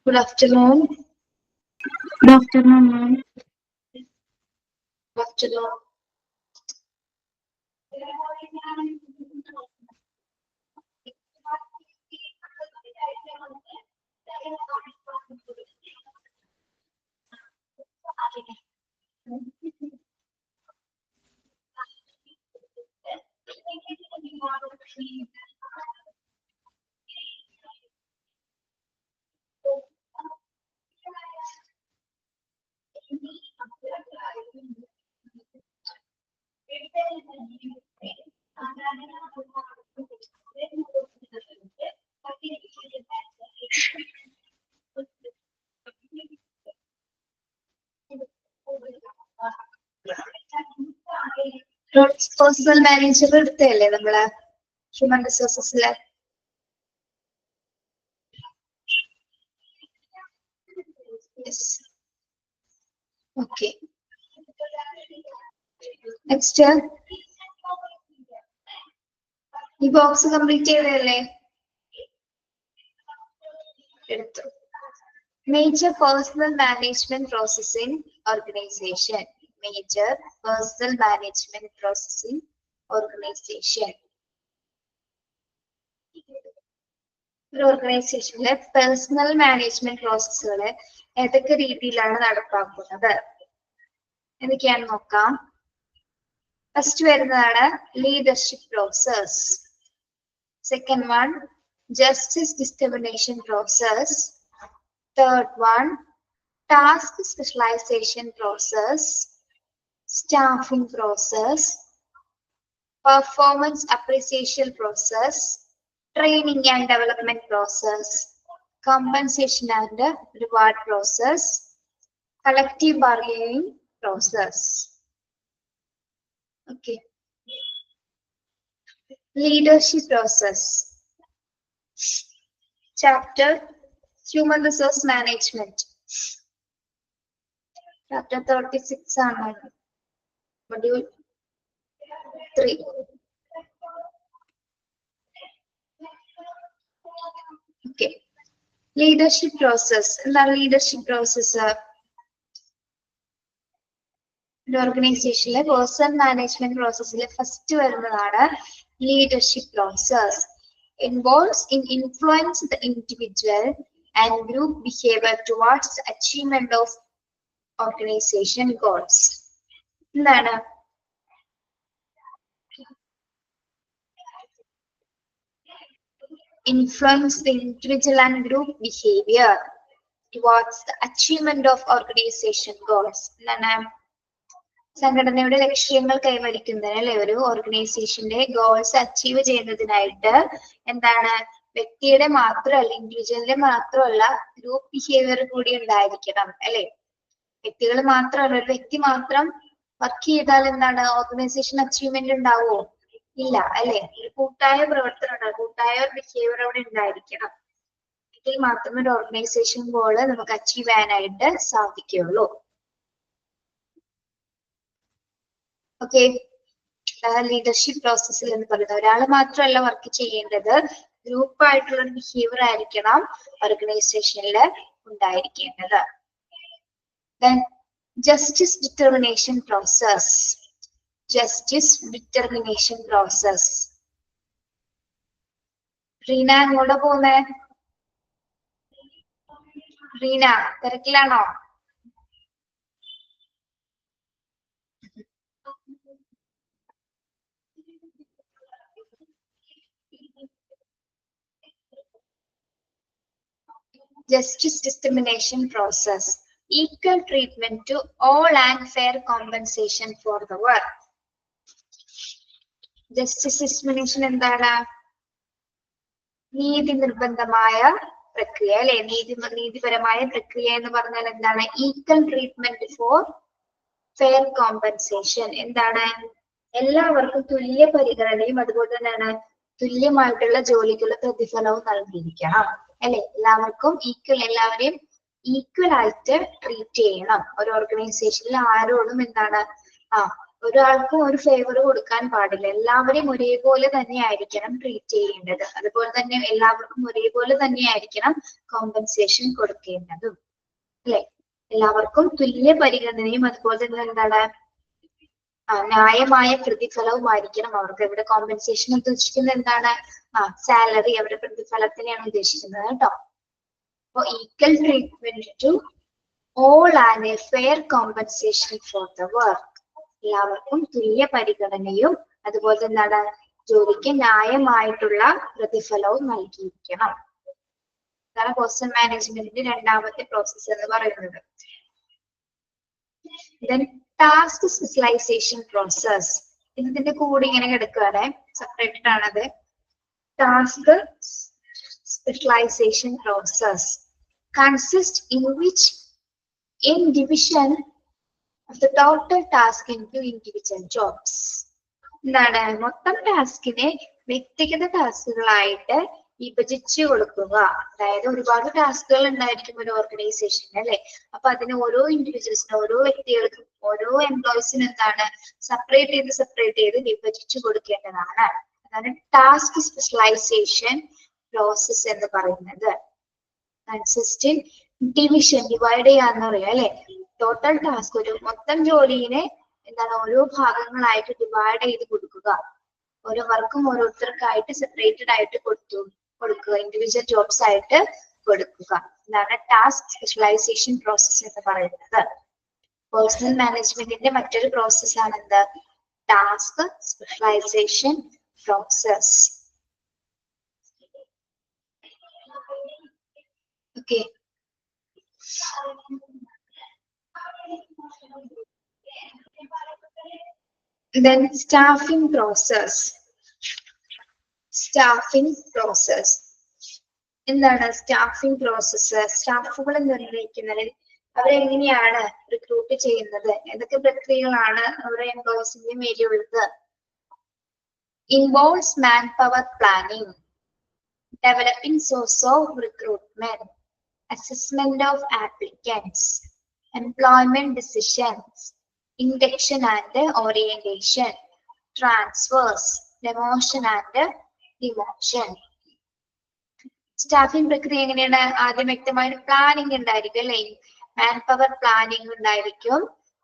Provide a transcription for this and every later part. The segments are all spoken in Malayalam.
Good afternoon. Good afternoon, ma'am. Good afternoon. Personal manager എടുത്തല്ലേ നമ്മള് ഹ്യൂമൻ റിസോഴ്സസിലെ ഓക്കെ നെക്സ്റ്റ് ഈ ബോക്സ് കംപ്ലീറ്റ് ചെയ്തല്ലേ എടുത്തു major personnel management processing organisation major personnel management processing organisation ഒരു ഓർഗനൈസേഷനിലെ പേഴ്സണൽ മാനേജ്മെന്റ് പ്രോസസ്സുകൾ ഏതൊക്കെ രീതിയിലാണ് നടപ്പാക്കുന്നത് എന്തൊക്കെയാണ് നോക്കാം. ഫസ്റ്റ് വരുന്നതാണ് leadership process. Second one justice determination process. Third one task specialisation process. Staffing process. Performance appreciation process. Training and development process, compensation and reward process, collective bargaining process. Okay. Leadership process. Chapter Human Resource Management. Chapter 36 ആണ്. Module 3. Okay. Leadership process. എന്താണ് ലീഡർഷിപ്പ് പ്രോസസ്? ഒരു ഓർഗനൈസേഷനിലെ പേഴ്സണൽ മാനേജ്മെന്റ് പ്രോസസ്സിലെ ഫസ്റ്റ് വരുന്നതാണ് leadership process. Involves in influence the individual and group behaviour towards the achievement of organisation goals. എന്താണ് influence the individual and group behavior towards the achievement of organization goals. സംഘടനയുടെ ലക്ഷ്യങ്ങൾ കൈവരിക്കുന്നതിന് അല്ലെ ഒരു ഓർഗനൈസേഷന്റെ ഗോൾസ് അച്ചീവ് ചെയ്യുന്നതിനായിട്ട് എന്താണ് വ്യക്തിയുടെ മാത്രമല്ല ഇൻഡിവിജ്വലിന്റെ മാത്രമല്ല ഗ്രൂപ്പ് ബിഹേവിയർ കൂടി ഉണ്ടായിരിക്കണം അല്ലെ. വ്യക്തികൾ മാത്രമല്ല ഒരു വ്യക്തി മാത്രം വർക്ക് ചെയ്താൽ എന്താണ് ഓർഗനൈസേഷൻ അച്ചീവ്മെന്റ് ഉണ്ടാവുമോ? ഇല്ല അല്ലെ. ഒരു കൂട്ടായ പ്രവർത്തനം ഉണ്ടാകും, കൂട്ടായ ഒരു ബിഹേവിയർ അവിടെ ഉണ്ടായിരിക്കണം. ഇതിൽ മാത്രമേ ഒരു ഓർഗനൈസേഷൻ ഗോള് നമുക്ക് അച്ചീവ് ചെയ്യാനായിട്ട് സാധിക്കുകയുള്ളൂ. ഓക്കെ. ലീഡർഷിപ്പ് പ്രോസസ്സിൽ എന്ന് പറയുന്നത് ഒരാൾ മാത്രമല്ല വർക്ക് ചെയ്യേണ്ടത്, ഗ്രൂപ്പായിട്ടുള്ള ഒരു ബിഹേവിയർ ആയിരിക്കണം ഓർഗനൈസേഷനിൽ ഉണ്ടായിരിക്കേണ്ടത്. Then justice determination process. Justice determination process. Reena എങ്ങോട്ടാ പോകുന്നേ? Reena തിരക്കിലാണോ? Justice discrimination process. Equal treatment to all and fair compensation for the work. Justice discrimination എന്താണ്? നീതി നിർബന്ധമായ പ്രക്രിയ അല്ലെ. നീതിപരമായ പ്രക്രിയ എന്ന് പറഞ്ഞാൽ എന്താണ്? Equal treatment four fair compensation. എന്താണ്? എല്ലാവർക്കും തുല്യ പരിഗണനയും അതുപോലെ തന്നെയാണ് തുല്യമായിട്ടുള്ള ജോലിക്കുള്ള പ്രതിഫലവും നൽകിയിരിക്കണം അല്ലെ. എല്ലാവർക്കും എല്ലാവരെയും ഈക്വൽ ആയിട്ട് ട്രീറ്റ് ചെയ്യണം. ഒരു ഓർഗനൈസേഷനിൽ ആരോടും എന്താണ് ഒരാൾക്കും ഒരു ഫേവർ കൊടുക്കാൻ പാടില്ല. എല്ലാവരെയും ഒരേപോലെ തന്നെ ആയിരിക്കണം ട്രീറ്റ് ചെയ്യേണ്ടത്. അതുപോലെ തന്നെ എല്ലാവർക്കും ഒരേപോലെ തന്നെ ആയിരിക്കണം കോമ്പൻസേഷൻ കൊടുക്കേണ്ടതും, അല്ലെ? എല്ലാവർക്കും തുല്യ പരിഗണനയും അതുപോലെ തന്നെ എന്താണ് ന്യായമായ പ്രതിഫലവുമായിരിക്കണം അവർക്ക്. ഇവിടെ കോമ്പൻസേഷൻ ഉദ്ദേശിക്കുന്നത് എന്താണ്? സാലറി, അവരുടെ പ്രതിഫലത്തിനെയാണ് ഉദ്ദേശിക്കുന്നത് കേട്ടോ. അപ്പൊ equal treatment to all and a fair compensation for the work. എല്ലാവർക്കും തുല്യ പരിഗണനയും അതുപോലെ എന്താണ് ജോലിക്ക് ന്യായമായിട്ടുള്ള പ്രതിഫലവും നൽകിയിരിക്കണം. ഇതാണ് പേഴ്സണൽ മാനേജ്മെന്റിന്റെ രണ്ടാമത്തെ പ്രോസസ് എന്ന് പറയുന്നത്. Then task specialisation process. ഇതിന്റെ കൂടെ ഇങ്ങനെ കിടക്കുകയാണ്, സെപ്പറേറ്റഡ് ആണത്. Task specialisation process consists in which in division of the total task into individual jobs. എന്താണ് മൊത്തം ടാസ്കിനെ വ്യക്തിഗത ടാസ്കുകളായിട്ട് വിഭജിച്ചു കൊടുക്കുക. അതായത് ഒരുപാട് ടാസ്കുകൾ ഉണ്ടായിരിക്കും ഒരു ഓർഗനൈസേഷന്, അല്ലെ? അപ്പൊ അതിന് ഓരോ ഇൻഡിവിജ്വൽസിനും, ഓരോ വ്യക്തികൾക്കും, ഓരോ എംപ്ലോയീസിനും എന്താണ് സെപ്പറേറ്റ് ചെയ്ത് വിഭജിച്ചു കൊടുക്കേണ്ടതാണ്. അതാണ് ടാസ്ക് സ്പെഷ്യലൈസേഷൻ പ്രോസസ് എന്ന് പറയുന്നത്. കൺസിസ്റ്റ് ഇൻ ഡിവിഷൻ, ഡിവൈഡ് ചെയ്യാന്ന് പറയാം, അല്ലെ? ടോട്ടൽ ടാസ്ക്, ഒരു മൊത്തം ജോലിനെ എന്താണ് ഓരോ ഭാഗങ്ങളായിട്ട് ഡിവൈഡ് ചെയ്ത് കൊടുക്കുക. ഓരോ വർക്കും ഓരോരുത്തർക്കായിട്ട് സെപ്പറേറ്റഡ് ആയിട്ട് കൊടുക്കുക, ഇൻഡിവിജ്വൽ ജോബ്സ് ആയിട്ട് കൊടുക്കുക. ഇതാണ് ടാസ്ക് സ്പെഷ്യലൈസേഷൻ പ്രോസസ് എന്ന് പറയുന്നത്. പേഴ്സണൽ മാനേജ്മെന്റിന്റെ മറ്റൊരു പ്രോസസ് ആണ് എന്ത്? Task specialisation process. Okay. Then staffing process. എന്താണ് സ്റ്റാഫിംഗ് പ്രോസസ്? സ്റ്റാഫുകൾ നിർണ്ണയിക്കുന്നത്, അവരെങ്ങനെയാണ് റിക്രൂട്ട് ചെയ്യുന്നത്, എന്തൊക്കെ പ്രക്രിയകളാണ് അവരുടെ എംപ്ലോയീസിന്റെ മേലുള്ളത്? Involves man power planning, developing source of recruitment, assessment of applicants, employment decisions, induction and orientation, transfers, demotion and demotion. Staffing പ്രക്രിയ എങ്ങനെയാണ്? ആദ്യം വ്യക്തമായ പ്ലാനിങ് ഉണ്ടായിരിക്കും, അല്ലെ? മാൻ പവർ പ്ലാനിങ് ഉണ്ടായിരിക്കും.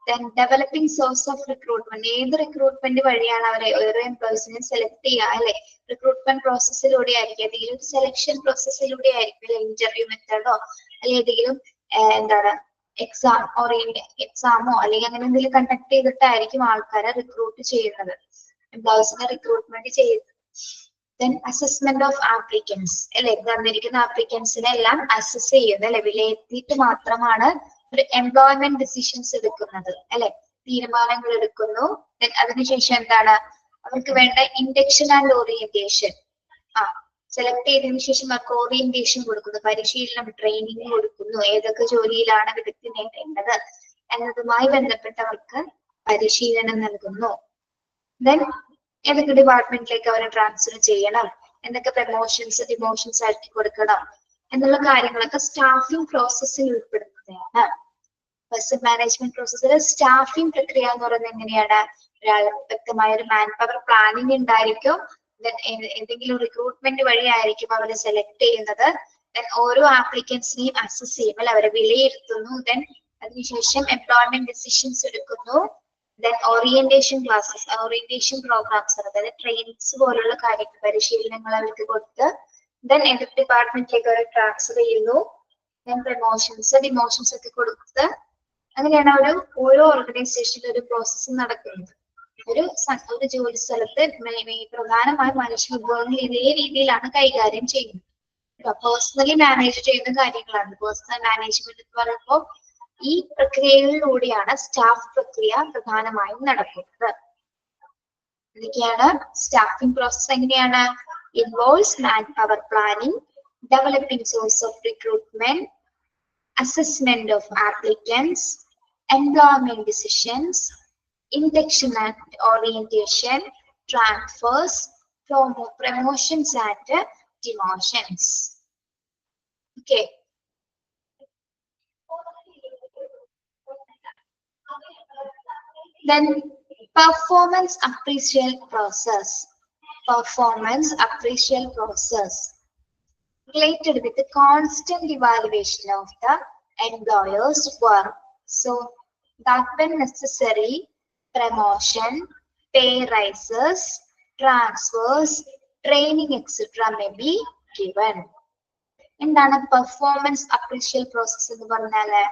Then developing source of recruitment, ഏത് റിക്രൂട്ട്മെന്റ് വഴിയാണ് അവരെ ഓരോ എംപ്ലോയീസിനെ സെലക്ട് ചെയ്യുക, അല്ലെ? റിക്രൂട്ട്മെന്റ് പ്രോസസ്സിലൂടെ ആയിരിക്കും, ഏതെങ്കിലും സെലക്ഷൻ പ്രോസസ്സിലൂടെ ആയിരിക്കും, ഇന്റർവ്യൂ മെത്തേഡോ അല്ലെങ്കിൽ ഏതെങ്കിലും എന്താണ് എക്സാമോ അല്ലെങ്കിൽ അങ്ങനെ എന്തെങ്കിലും കണ്ടക്ട് ചെയ്തിട്ടായിരിക്കും ആൾക്കാരെ റിക്രൂട്ട് ചെയ്യുന്നത്, എംപ്ലോയീസിനെ റിക്രൂട്ട്മെന്റ് ചെയ്യുന്നത്. Then assessment of applicants, അല്ലെ? തന്നിരിക്കുന്ന ആപ്ലിക്കൻസിനെ എല്ലാം അസസ് ചെയ്യുന്നത്, അല്ലെ? വിലയിരുത്തിയിട്ട് മാത്രമാണ് ഒരു എംപ്ലോയ്മെന്റ് ഡിസിഷൻസ് എടുക്കുന്നത്, അല്ലെ? തീരുമാനങ്ങൾ എടുക്കുന്നു. അതിനുശേഷം എന്താണ് അവർക്ക് വേണ്ട ഇൻഡക്ഷൻ ആൻഡ് ഓറിയന്റേഷൻ. സെലക്ട് ചെയ്തതിനു ശേഷം അവർക്ക് ഓറിയന്റേഷൻ കൊടുക്കുന്നു, പരിശീലനം, ട്രെയിനിങ് കൊടുക്കുന്നു. ഏതൊക്കെ ജോലിയിലാണ് വിദഗ്ധി നേടേണ്ടത് എന്നതുമായി ബന്ധപ്പെട്ടവർക്ക് പരിശീലനം നൽകുന്നു. ദെൻ ഏതൊക്കെ ഡിപ്പാർട്ട്മെന്റിലേക്ക് അവരെ ട്രാൻസ്ഫർ ചെയ്യണം, എന്തൊക്കെ പ്രമോഷൻസ് ഡിമോഷൻസ് ആക്കി കൊടുക്കണം എന്നുള്ള കാര്യങ്ങളൊക്കെ സ്റ്റാഫിംഗ് പ്രോസസ്സിൽ ഉൾപ്പെടുന്നതാണ്. പേഴ്സണൽ മാനേജ്മെന്റ് പ്രോസസ്സിൽ സ്റ്റാഫിംഗ് പ്രക്രിയ എന്ന് പറയുന്നത് എങ്ങനെയാണ്? ഒരാൾ വ്യക്തമായ ഒരു മാൻ പവർ പ്ലാനിങ് ഉണ്ടായിരിക്കും. എന്തെങ്കിലും റിക്രൂട്ട്മെന്റ് വഴിയായിരിക്കും അവരെ സെലക്ട് ചെയ്യുന്നത്. ഓരോ ആപ്ലിക്കൻസിനെയും അസസ് ചെയ്യും, അല്ലെ? അവരെ വിലയിരുത്തുന്നു. അതിനുശേഷം എംപ്ലോയ്മെന്റ് ഡിസിഷൻസ് എടുക്കുന്നു. ഓറിയന്റേഷൻ ക്ലാസ്സസ്, ഓറിയന്റേഷൻ പ്രോഗ്രാംസ്, അതായത് ട്രെയിനിങ്സ് പോലുള്ള കാര്യങ്ങൾ, പരിശീലനങ്ങൾ അവർക്ക് കൊടുത്ത് ഏതൊക്കെ ഡിപ്പാർട്ട്മെന്റിലേക്ക് അവർ ട്രാൻസ്ഫർ ചെയ്യുന്നു. പ്രമോഷൻസ് ഡിമോഷൻസ് ഒക്കെ കൊടുത്ത് അങ്ങനെയാണ് ഓരോ ഓർഗനൈസേഷനിൽ ഒരു പ്രോസസ്സ് നടക്കുന്നത്. ഒരു ജോലി സ്ഥലത്ത് പ്രധാനമായും മനുഷ്യ വിഭവങ്ങൾ ഇതേ രീതിയിലാണ് കൈകാര്യം ചെയ്യുന്നത്. പേഴ്സണലി മാനേജ് ചെയ്യുന്ന കാര്യങ്ങളാണ് പേഴ്സണൽ മാനേജ്മെന്റ് എന്ന് പറയുമ്പോൾ. ഈ പ്രക്രിയകളിലൂടെയാണ് സ്റ്റാഫ് പ്രക്രിയ പ്രധാനമായും നടക്കുന്നത്. ഇതൊക്കെയാണ് സ്റ്റാഫിംഗ് പ്രോസസ്. എങ്ങനെയാണ്? Involves man power planning, developing source of recruitment, assessment of applicants, employment decisions, induction and orientation, transfers, promotions and demotions. Okay. Then Performance appraisal process. Performance appraisal process related with the constant evaluation of the employer's work. So that when necessary, promotion, pay rises, transfers, training, etc. may be given. എന്താണ് പെർഫോമൻസ് അപ്രീഷ്യൽ പ്രോസസ് എന്ന് പറഞ്ഞാല്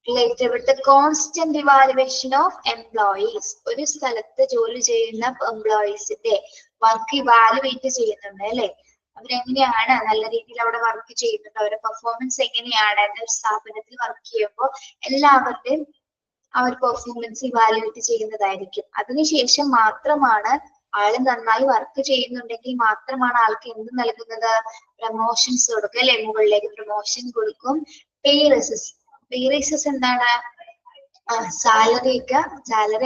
related with the constant evaluation of employees. ഒരു സ്ഥലത്ത് ജോലി ചെയ്യുന്ന എംപ്ലോയീസിന്റെ വർക്ക് ഇവാലുവേറ്റ് ചെയ്യുന്നുണ്ട് അല്ലെ, അവരെങ്ങനെയാണ് നല്ല രീതിയിൽ അവിടെ വർക്ക് ചെയ്യുന്നത്, അവരുടെ പെർഫോമൻസ് എങ്ങനെയാണ് എന്നൊരു സ്ഥാപനത്തിൽ വർക്ക് ചെയ്യുമ്പോൾ എല്ലാവരുടെയും ആ ഒരു പെർഫോമൻസ് ഇവാലുവേറ്റ് ചെയ്യുന്നതായിരിക്കും. അതിനുശേഷം മാത്രമാണ് ആള് നന്നായി വർക്ക് ചെയ്യുന്നുണ്ടെങ്കിൽ മാത്രമാണ് ആൾക്ക് എന്ത് നൽകുന്നത്, പ്രമോഷൻസ് കൊടുക്കും അല്ലെ, മുകളിലേക്ക് പ്രമോഷൻ കൊടുക്കും. പേ റൈസസ് എന്താണ്, സാലറി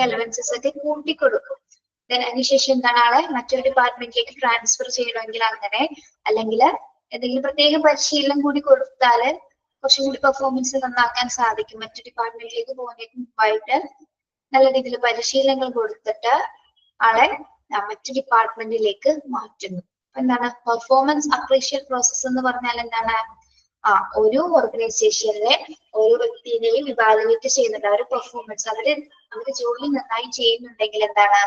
അലവൻസസ് ഒക്കെ കൂട്ടിക്കൊടുക്കും. അതിനുശേഷം എന്താണ്, ആളെ മറ്റൊരു ഡിപ്പാർട്ട്മെന്റിലേക്ക് ട്രാൻസ്ഫർ ചെയ്യണമെങ്കിൽ അങ്ങനെ, അല്ലെങ്കിൽ എന്തെങ്കിലും പ്രത്യേക പരിശീലനം കൂടി കൊടുത്താല് കുറച്ചും കൂടി പെർഫോമൻസ് നന്നാക്കാൻ സാധിക്കും. മറ്റു ഡിപ്പാർട്ട്മെന്റിലേക്ക് പോകുന്നതിന് മുമ്പായിട്ട് നല്ല രീതിയിൽ പരിശീലനങ്ങൾ കൊടുത്തിട്ട് ആളെ മറ്റു ഡിപ്പാർട്ട്മെന്റിലേക്ക് മാറ്റുന്നു. എന്താണ് പെർഫോമൻസ് അപ്രീഷ്യൽ പ്രോസസ് എന്ന് പറഞ്ഞാൽ എന്താണ്, ഒരു ഓർഗനൈസേഷനിലെ ഓരോ വ്യക്തിയെയും ഇവാലുവേറ്റ് ചെയ്യുന്നുണ്ട്. അവരുടെ പെർഫോമൻസ്, അവര് ജോലി നന്നായി ചെയ്യുന്നുണ്ടെങ്കിൽ എന്താണ്,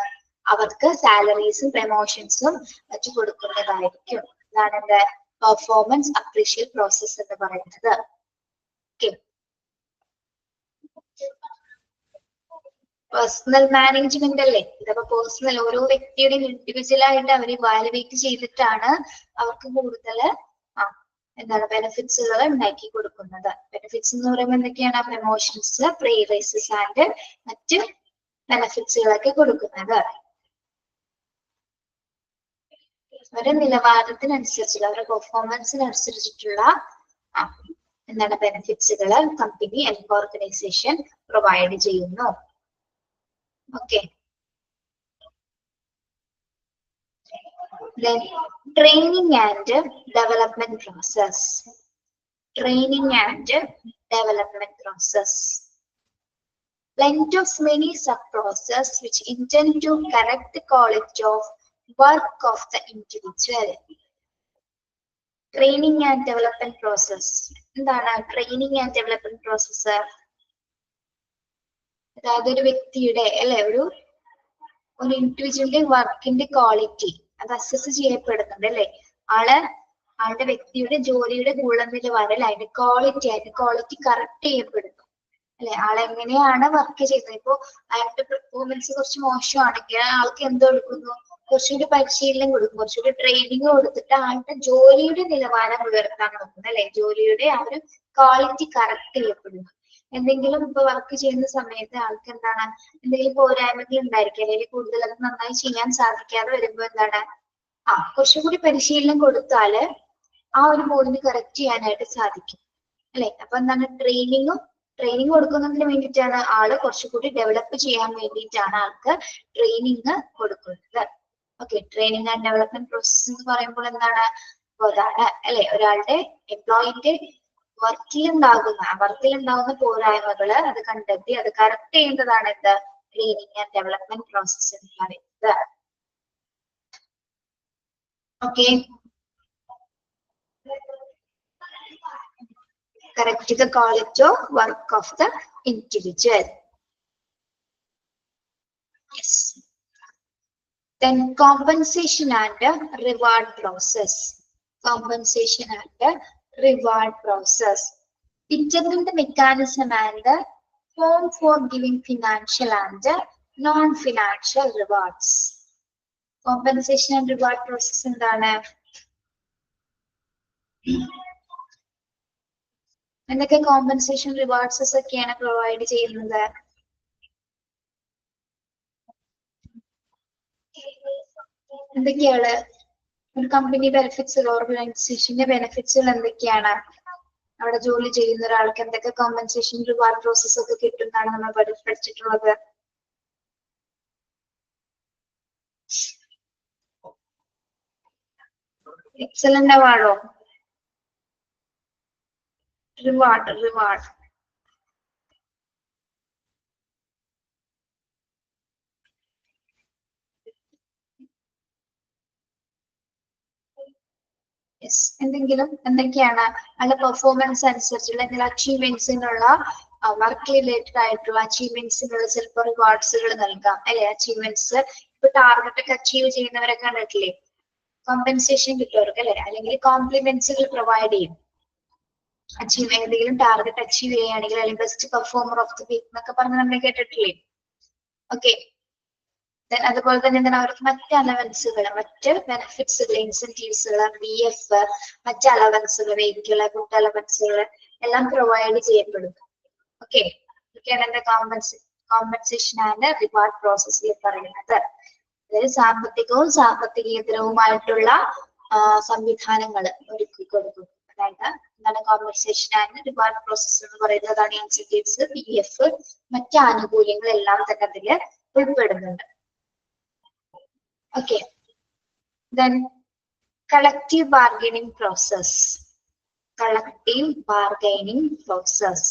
അവർക്ക് സാലറീസും പ്രമോഷൻസും മറ്റു കൊടുക്കുന്നതായിരിക്കും. അതാണ് എന്താ പെർഫോമൻസ് അപ്രീഷ്യൽ പ്രോസസ് എന്ന് പറയുന്നത്. ഓക്കെ, പേഴ്സണൽ മാനേജ്മെന്റ് അല്ലേ, ഇതൊക്കെ പേഴ്സണൽ ഓരോ വ്യക്തിയുടെയും ഇൻഡിവിജ്വൽ ആയിട്ട് അവർ ഇവാലുവേറ്റ് ചെയ്തിട്ടാണ് അവർക്ക് കൂടുതൽ എന്താണ് ബെനിഫിറ്റ്സുകൾ ഉണ്ടാക്കി കൊടുക്കുന്നത്. ബെനിഫിറ്റ്സ് എന്ന് പറയുമ്പോൾ എന്തൊക്കെയാണ്, പ്രമോഷൻസ്, പേ റൈസസ് ആൻഡ് മറ്റ് ബെനിഫിറ്റ്സുകളൊക്കെ കൊടുക്കുന്നത്. അവരുടെ നിലവാരത്തിനനുസരിച്ചുള്ള, അവരുടെ പെർഫോമൻസിനനുസരിച്ചിട്ടുള്ള എന്താണ് ബെനിഫിറ്റ്സുകൾ കമ്പനി അല്ലെങ്കിൽ ഓർഗനൈസേഷൻ പ്രൊവൈഡ് ചെയ്യുന്നു. Okay, then training and development process. Training and development process. Blend of many sub-process which intend to correct the quality of work of the individual. Training and development process. എന്താണ് training and development process? അതായത് ഒരു വ്യക്തിയുടെ അല്ലെ, ഒരു ഇൻഡിവിജ്വലിന്റെ വർക്കിന്റെ ക്വാളിറ്റി അത് അസസ് ചെയ്യപ്പെടുന്നുണ്ട് അല്ലെ, ആളുടെ വ്യക്തിയുടെ ജോലിയുടെ ഗുണനിലവാരം അതിന്റെ ക്വാളിറ്റി കറക്റ്റ് ചെയ്യപ്പെടുന്നു അല്ലെ. ആളെങ്ങനെയാണ് വർക്ക് ചെയ്യുന്നത്, ഇപ്പോ അയാളുടെ പെർഫോമൻസ് കുറച്ച് മോശമാണെങ്കിൽ ആൾക്ക് എന്തോ കൊടുക്കുന്നു, കുറച്ചുകൂടി പരിശീലനം കൊടുക്കും, കുറച്ചുകൂടി ട്രെയിനിങ് കൊടുത്തിട്ട് ആളുടെ ജോലിയുടെ നിലവാരം ഉയർത്താൻ നോക്കുന്നത് അല്ലെ. ജോലിയുടെ ആ ഒരു ക്വാളിറ്റി കറക്റ്റ് ചെയ്യപ്പെടുന്നു. എന്തെങ്കിലും ഇപ്പൊ വർക്ക് ചെയ്യുന്ന സമയത്ത് ആൾക്ക് എന്താണ് എന്തെങ്കിലും പോരായ്മകൾ ഉണ്ടായിരിക്കും, അല്ലെങ്കിൽ കൂടുതൽ അത് നന്നായി ചെയ്യാൻ സാധിക്കാതെ വരുമ്പോ എന്താണ് കുറച്ചും കൂടി പരിശീലനം കൊടുത്താല് ആ ഒരു ബോർഡിന് കറക്റ്റ് ചെയ്യാനായിട്ട് സാധിക്കും അല്ലെ. അപ്പൊ എന്താണ് ട്രെയിനിങ് കൊടുക്കുന്നതിന് വേണ്ടിയിട്ടാണ്, ആള് കുറച്ചുകൂടി ഡെവലപ്പ് ചെയ്യാൻ വേണ്ടിയിട്ടാണ് ആൾക്ക് ട്രെയിനിങ് കൊടുക്കുന്നത്. Okay, training and development process എന്ന് പറയുമ്പോൾ എന്താണ്, അതാണ് അല്ലെ ഒരാളുടെ എംപ്ലോയിന്റെ വർക്കിലുണ്ടാകുന്ന പോരായ്മകള് അത് കണ്ടെത്തി അത് കറക്റ്റ് ചെയ്യുന്നതാണ് എന്ത് ട്രെയിനിങ് ആൻഡ് ഡെവലപ്മെന്റ് പ്രോസസ് എന്ന് പറയുന്നത്. Okay, correct the quality of work of the individual. Yes. Then compensation and reward process. Compensation and reward process. Determine the mechanism and the form for giving financial and non-financial rewards. Compensation and reward process എന്താണ്, എന്തൊക്കെ കോമ്പൻസേഷൻ റിവാർഡ്സസ് ഒക്കെയാണ് പ്രൊവൈഡ് ചെയ്യുന്നത്? എന്തൊക്കെയാണ് ഒരു കമ്പനി ബെനിഫിറ്റ്സുകൾ, ഓർഗനൈസേഷന്റെ ബെനിഫിറ്റ്സുകൾ എന്തൊക്കെയാണ്? അവിടെ ജോലി ചെയ്യുന്ന ഒരാൾക്ക് എന്തൊക്കെ കോമ്പൻസേഷൻ റിവാർഡ് പ്രോസസ് ഒക്കെ കിട്ടുന്നതാണ് നമ്മൾ പഠിച്ചിട്ടുള്ളത്? എക്സലന്റ് അവാർഡോ? റിവാർഡ് എന്തൊക്കെയാണ് അതിന്റെ പെർഫോമൻസ് അനുസരിച്ചുള്ള എന്തെങ്കിലും അച്ചീവ്മെന്റ്സിനുള്ള വർക്ക് റിലേറ്റഡ് ആയിട്ടുള്ള അച്ചീവ്മെന്റ്സിനുള്ള ചിലപ്പോൾ റിവാർഡ്സുകൾ നൽകാം അല്ലെ. അച്ചീവ്മെന്റ്സ് ഇപ്പൊ ടാർഗറ്റ് ഒക്കെ അച്ചീവ് ചെയ്യുന്നവരൊക്കെ കണ്ടിട്ടില്ലേ, കോമ്പൻസേഷൻ കിട്ടുമവർക്ക് അല്ലെ, അല്ലെങ്കിൽ കോംപ്ലിമെന്റ്സുകൾ പ്രൊവൈഡ് ചെയ്യും. എന്തെങ്കിലും ടാർഗറ്റ് അച്ചീവ് ചെയ്യുകയാണെങ്കിൽ അല്ലെങ്കിൽ best performer of the week എന്നൊക്കെ പറഞ്ഞ് നമ്മൾ കേട്ടിട്ടില്ലേ. ഓക്കെ, അതുപോലെ തന്നെ എന്താണ് അവർക്ക് മറ്റ് അലവൻസുകൾ, മറ്റ് ബെനിഫിറ്റ്സുകൾ, ഇൻസെന്റീവ്സുകൾ, BF, മറ്റ് അലവൻസുകൾ, വെഹിക്കിൾ, ഫുഡ് അലവൻസുകൾ എല്ലാം പ്രൊവൈഡ് ചെയ്യപ്പെടും. ഓക്കെ, ഇതൊക്കെയാണ് എന്റെ കോമ്പൻസേഷൻ ആൻഡ് റിവാർഡ് പ്രോസസ്സിൽ പറയുന്നത്. അതായത് സാമ്പത്തികവും സാമ്പത്തികേതരവുമായിട്ടുള്ള സംവിധാനങ്ങൾ ഒരുക്കി കൊടുക്കും. അതായത് എന്താണ് കോമ്പൻസേഷൻ ആൻഡ് റിവാർഡ് പ്രോസസ് എന്ന് പറയുന്നത്. അതാണ് ഇൻസെന്റീവ്സ്, BF, മറ്റ് ആനുകൂല്യങ്ങൾ എല്ലാം തന്നെ അതിൽ ഉൾപ്പെടുന്നുണ്ട്. Okay, then collective bargaining process. Collective bargaining process.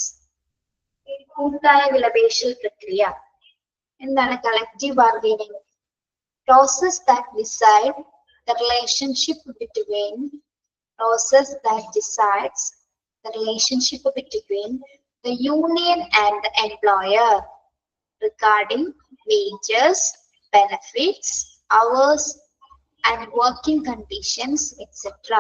കൂട്ടായ വിലപേശൽ പ്രക്രിയ. എന്താണ് collective bargaining? Process that decides the relationship between the union and the employer regarding wages, benefits, hours and working conditions, etc.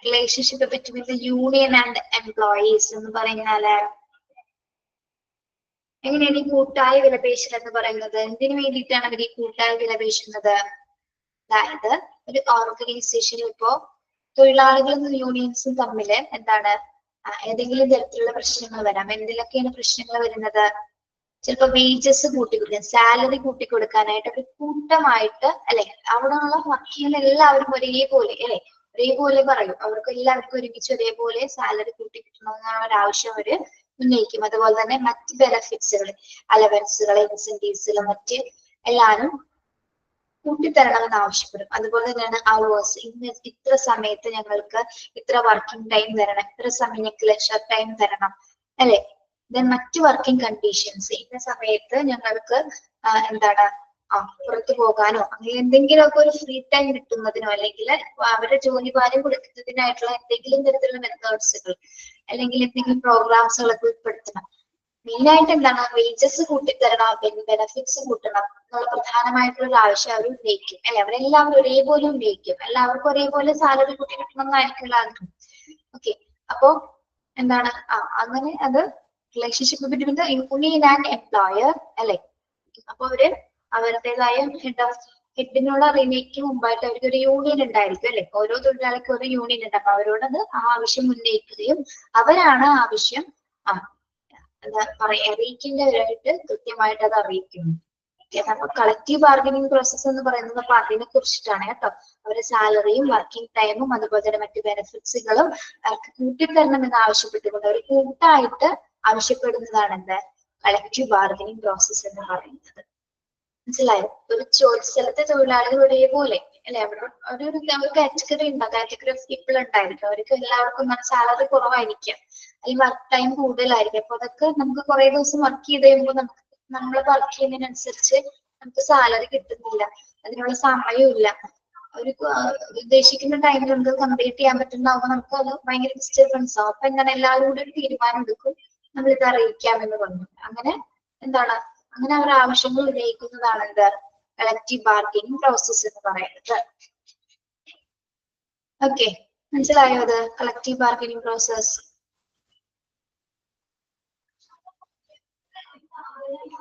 Relationship between the union and the employees എന്ന് പറഞ്ഞാല് എങ്ങനെയാണ് ഈ കൂട്ടായ വിലപേശൽ എന്ന് പറയുന്നത്? എന്തിനു വേണ്ടിയിട്ടാണ് അവർ ഈ കൂട്ടായ വിലപേശുന്നത്? അതായത് ഒരു ഓർഗനൈസേഷനിൽ ഇപ്പോ തൊഴിലാളികളും യൂണിയൻസും തമ്മിൽ എന്താണ് ഏതെങ്കിലും തരത്തിലുള്ള പ്രശ്നങ്ങൾ വരാം. എന്തിലൊക്കെയാണ് പ്രശ്നങ്ങൾ വരുന്നത്? ചിലപ്പോ വേജസ് കൂട്ടിക്കൊടുക്കാൻ, സാലറി കൂട്ടിക്കൊടുക്കാനായിട്ട് അവർ കൂട്ടമായിട്ട് അല്ലെ, അവിടെയുള്ള വർക്ക് ചെയ്യുന്ന എല്ലാവരും ഒരേപോലെ അല്ലെ, ഒരേപോലെ പറയും. അവർക്ക് എല്ലാവർക്കും ഒരുമിച്ച് ഒരേപോലെ സാലറി കൂട്ടിക്കിട്ടണമെന്നുള്ള ഒരു ആവശ്യം അവര് ഉന്നയിക്കും. അതുപോലെ തന്നെ മറ്റ് ബെനഫിറ്റ്സുകൾ, അലവൻസുകൾ, ഇൻസെന്റീവ്സുകൾ മറ്റ് എല്ലാവരും കൂട്ടിത്തരണമെന്ന് ആവശ്യപ്പെടും. അതുപോലെ തന്നെയാണ് അവേഴ്സ്. ഇത്ര സമയത്ത് ഞങ്ങൾക്ക് ഇത്ര വർക്കിംഗ് ടൈം തരണം, ഇത്ര സമയം ഞങ്ങൾക്ക് ലെഷർ ടൈം തരണം അല്ലെ. മറ്റ് വർക്കിംഗ് കണ്ടീഷൻസ്, ഇന്ന സമയത്ത് ഞങ്ങൾക്ക് എന്താണ് പുറത്തു പോകാനോ അങ്ങനെ എന്തെങ്കിലുമൊക്കെ ഒരു ഫ്രീ ടൈം കിട്ടുന്നതിനോ അല്ലെങ്കിൽ അവരുടെ ജോലി ഭാരം കൊടുക്കുന്നതിനായിട്ടുള്ള എന്തെങ്കിലും തരത്തിലുള്ള മെത്തേഡ്സുകൾ അല്ലെങ്കിൽ എന്തെങ്കിലും പ്രോഗ്രാംസുകളൊക്കെ ഉൾപ്പെടുത്തണം. മെയിനായിട്ട് എന്താണ് വേജസ് കൂട്ടിത്തരണം, ബെനിഫിറ്റ്സ് കൂട്ടണം എന്നുള്ള പ്രധാനമായിട്ടുള്ള ഒരു ആവശ്യം അവർ ഉന്നയിക്കും അല്ലെ. അവരെല്ലാവരും ഒരേപോലെ ഉന്നയിക്കും, എല്ലാവർക്കും ഒരേപോലെ സാലറി കൂട്ടി കിട്ടണം എന്നായിരിക്കും ആഗ്രഹം. ഓക്കെ, അപ്പോ എന്താണ് അങ്ങനെ അത് relationship between the union and employer അല്ലെ. അപ്പൊ അവര് അവരുടേതായ ഹെഡിനോട് അറിയുന്നതിന് മുമ്പായിട്ട് അവർക്ക് ഒരു യൂണിയൻ ഉണ്ടായിരിക്കും അല്ലെ. ഓരോ തൊഴിലാളിക്കും ഒരു യൂണിയൻ ഉണ്ട്. അപ്പൊ അവരോടത് ആ ആവശ്യം ഉന്നയിക്കുകയും അവരാണ് ആവശ്യം എന്താ പറയാ അറിയിക്കേണ്ടവരായിട്ട് കൃത്യമായിട്ട് അത് അറിയിക്കുന്നു. അപ്പൊ കളക്റ്റീവ് ബാർഗനിങ് പ്രോസസ് എന്ന് പറയുന്നത് അപ്പൊ അതിനെ കുറിച്ചിട്ടാണ് കേട്ടോ. അവരുടെ സാലറിയും വർക്കിംഗ് ടൈമും അതുപോലെ തന്നെ മറ്റു ബെനിഫിറ്റ്സുകളും അവർക്ക് കൂട്ടിത്തരണം എന്ന് ആവശ്യപ്പെട്ടുകൊണ്ട് അവർ കൂട്ടായിട്ട് ആവശ്യപ്പെടുന്നതാണ് എന്ത് കളക്റ്റീവ് ബാർഗനിങ് പ്രോസസ് എന്ന് പറയുന്നത്. മനസ്സിലായോ? ഒരു സ്ഥലത്തെ തൊഴിലാളികൾ ഒരേപോലെ അല്ലെ, അവിടെ ഒരു കാറ്റഗറി ഉണ്ടാവും, കാറ്റഗറി ഓഫ് പീപ്പിൾ ഉണ്ടായിരിക്കും. അവർക്ക് എല്ലാവർക്കും സാലറി കുറവായിരിക്കാം അല്ലെങ്കിൽ വർക്ക് ടൈം കൂടുതലായിരിക്കും. അപ്പൊ അതൊക്കെ നമുക്ക് കുറെ ദിവസം വർക്ക് ചെയ്ത് കഴിയുമ്പോൾ നമുക്ക് നമ്മൾ വർക്ക് ചെയ്യുന്നതിനനുസരിച്ച് നമുക്ക് സാലറി കിട്ടുന്നില്ല, അതിനുള്ള സമയമില്ല. ഒരു ഉദ്ദേശിക്കുന്ന ടൈമിൽ നമുക്ക് കംപ്ലീറ്റ് ചെയ്യാൻ പറ്റുന്നതാകുമ്പോൾ നമുക്ക് അത് ഭയങ്കര ഡിസ്റ്റർബൻസ് ആവും. അപ്പൊ എന്താണ് എല്ലാവരും കൂടെ ഒരു തീരുമാനം എടുക്കും, നമ്മൾ ഇത് അറിയിക്കാമെന്ന് പറഞ്ഞു. അങ്ങനെ എന്താണ് അങ്ങനെ അവർ ആവശ്യങ്ങൾ ഉന്നയിക്കുന്നതാണ് എന്ത് കളക്റ്റീവ് ബാർഗനിങ് പ്രോസസ് എന്ന് പറയുന്നത്. ഓക്കെ, മനസ്സിലായോ അത് കളക്റ്റീവ് ബാർഗനിങ് പ്രോസസ്?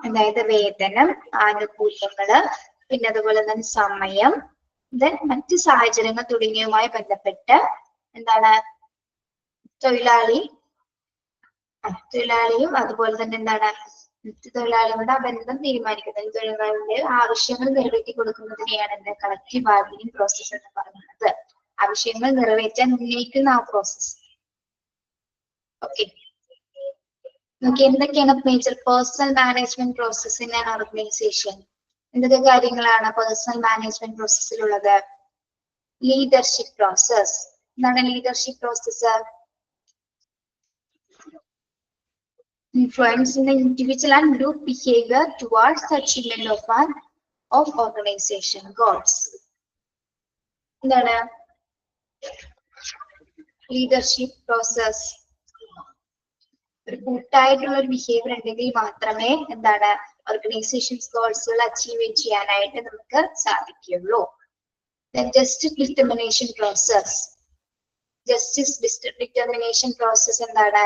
അതായത് വേതനം, ആനുകൂല്യങ്ങള്, പിന്നെ അതുപോലെ തന്നെ സമയം, മറ്റ് സാഹചര്യങ്ങൾ തുടങ്ങിയവുമായി ബന്ധപ്പെട്ട് എന്താണ് തൊഴിലാളിയും അതുപോലെ തന്നെ എന്താണ് തൊഴിലാളികളുടെ ആ ബന്ധം തീരുമാനിക്കുന്നത്, തൊഴിലാളികളുടെ ആവശ്യങ്ങൾ നിറവേറ്റി കൊടുക്കുന്നതിനെയാണ് എന്ത് കളക്റ്റീവ് ബാർഗനിങ് പ്രോസസ് എന്ന് പറയുന്നത്. ആവശ്യങ്ങൾ നിറവേറ്റാൻ ഉന്നയിക്കുന്ന ആ പ്രോസസ്. ഓക്കെ, നോക്കി എന്തൊക്കെയാണ് major personnel management process in an organisation? എന്തൊക്കെ കാര്യങ്ങളാണ് പേഴ്സണൽ മാനേജ്മെന്റ് പ്രോസസ്സിലുള്ളത്? Leadership process. എന്താണ് leadership process? Influence in the individual and group behavior towards the achievement of organization goals. എന്താണ് ലീഡർഷിപ്പ് പ്രോസസ്. ഒരു കൂട്ടായിട്ടുള്ള ഒരു ബിഹേവിയർ ഉണ്ടെങ്കിൽ മാത്രമേ എന്താണ് ഓർഗനൈസേഷൻസ് ഗോൾസുകൾ അച്ചീവ് ചെയ്യാനായിട്ട് നമുക്ക് സാധിക്കുള്ളൂ. Justice determination process. Justice determination process എന്താണ്?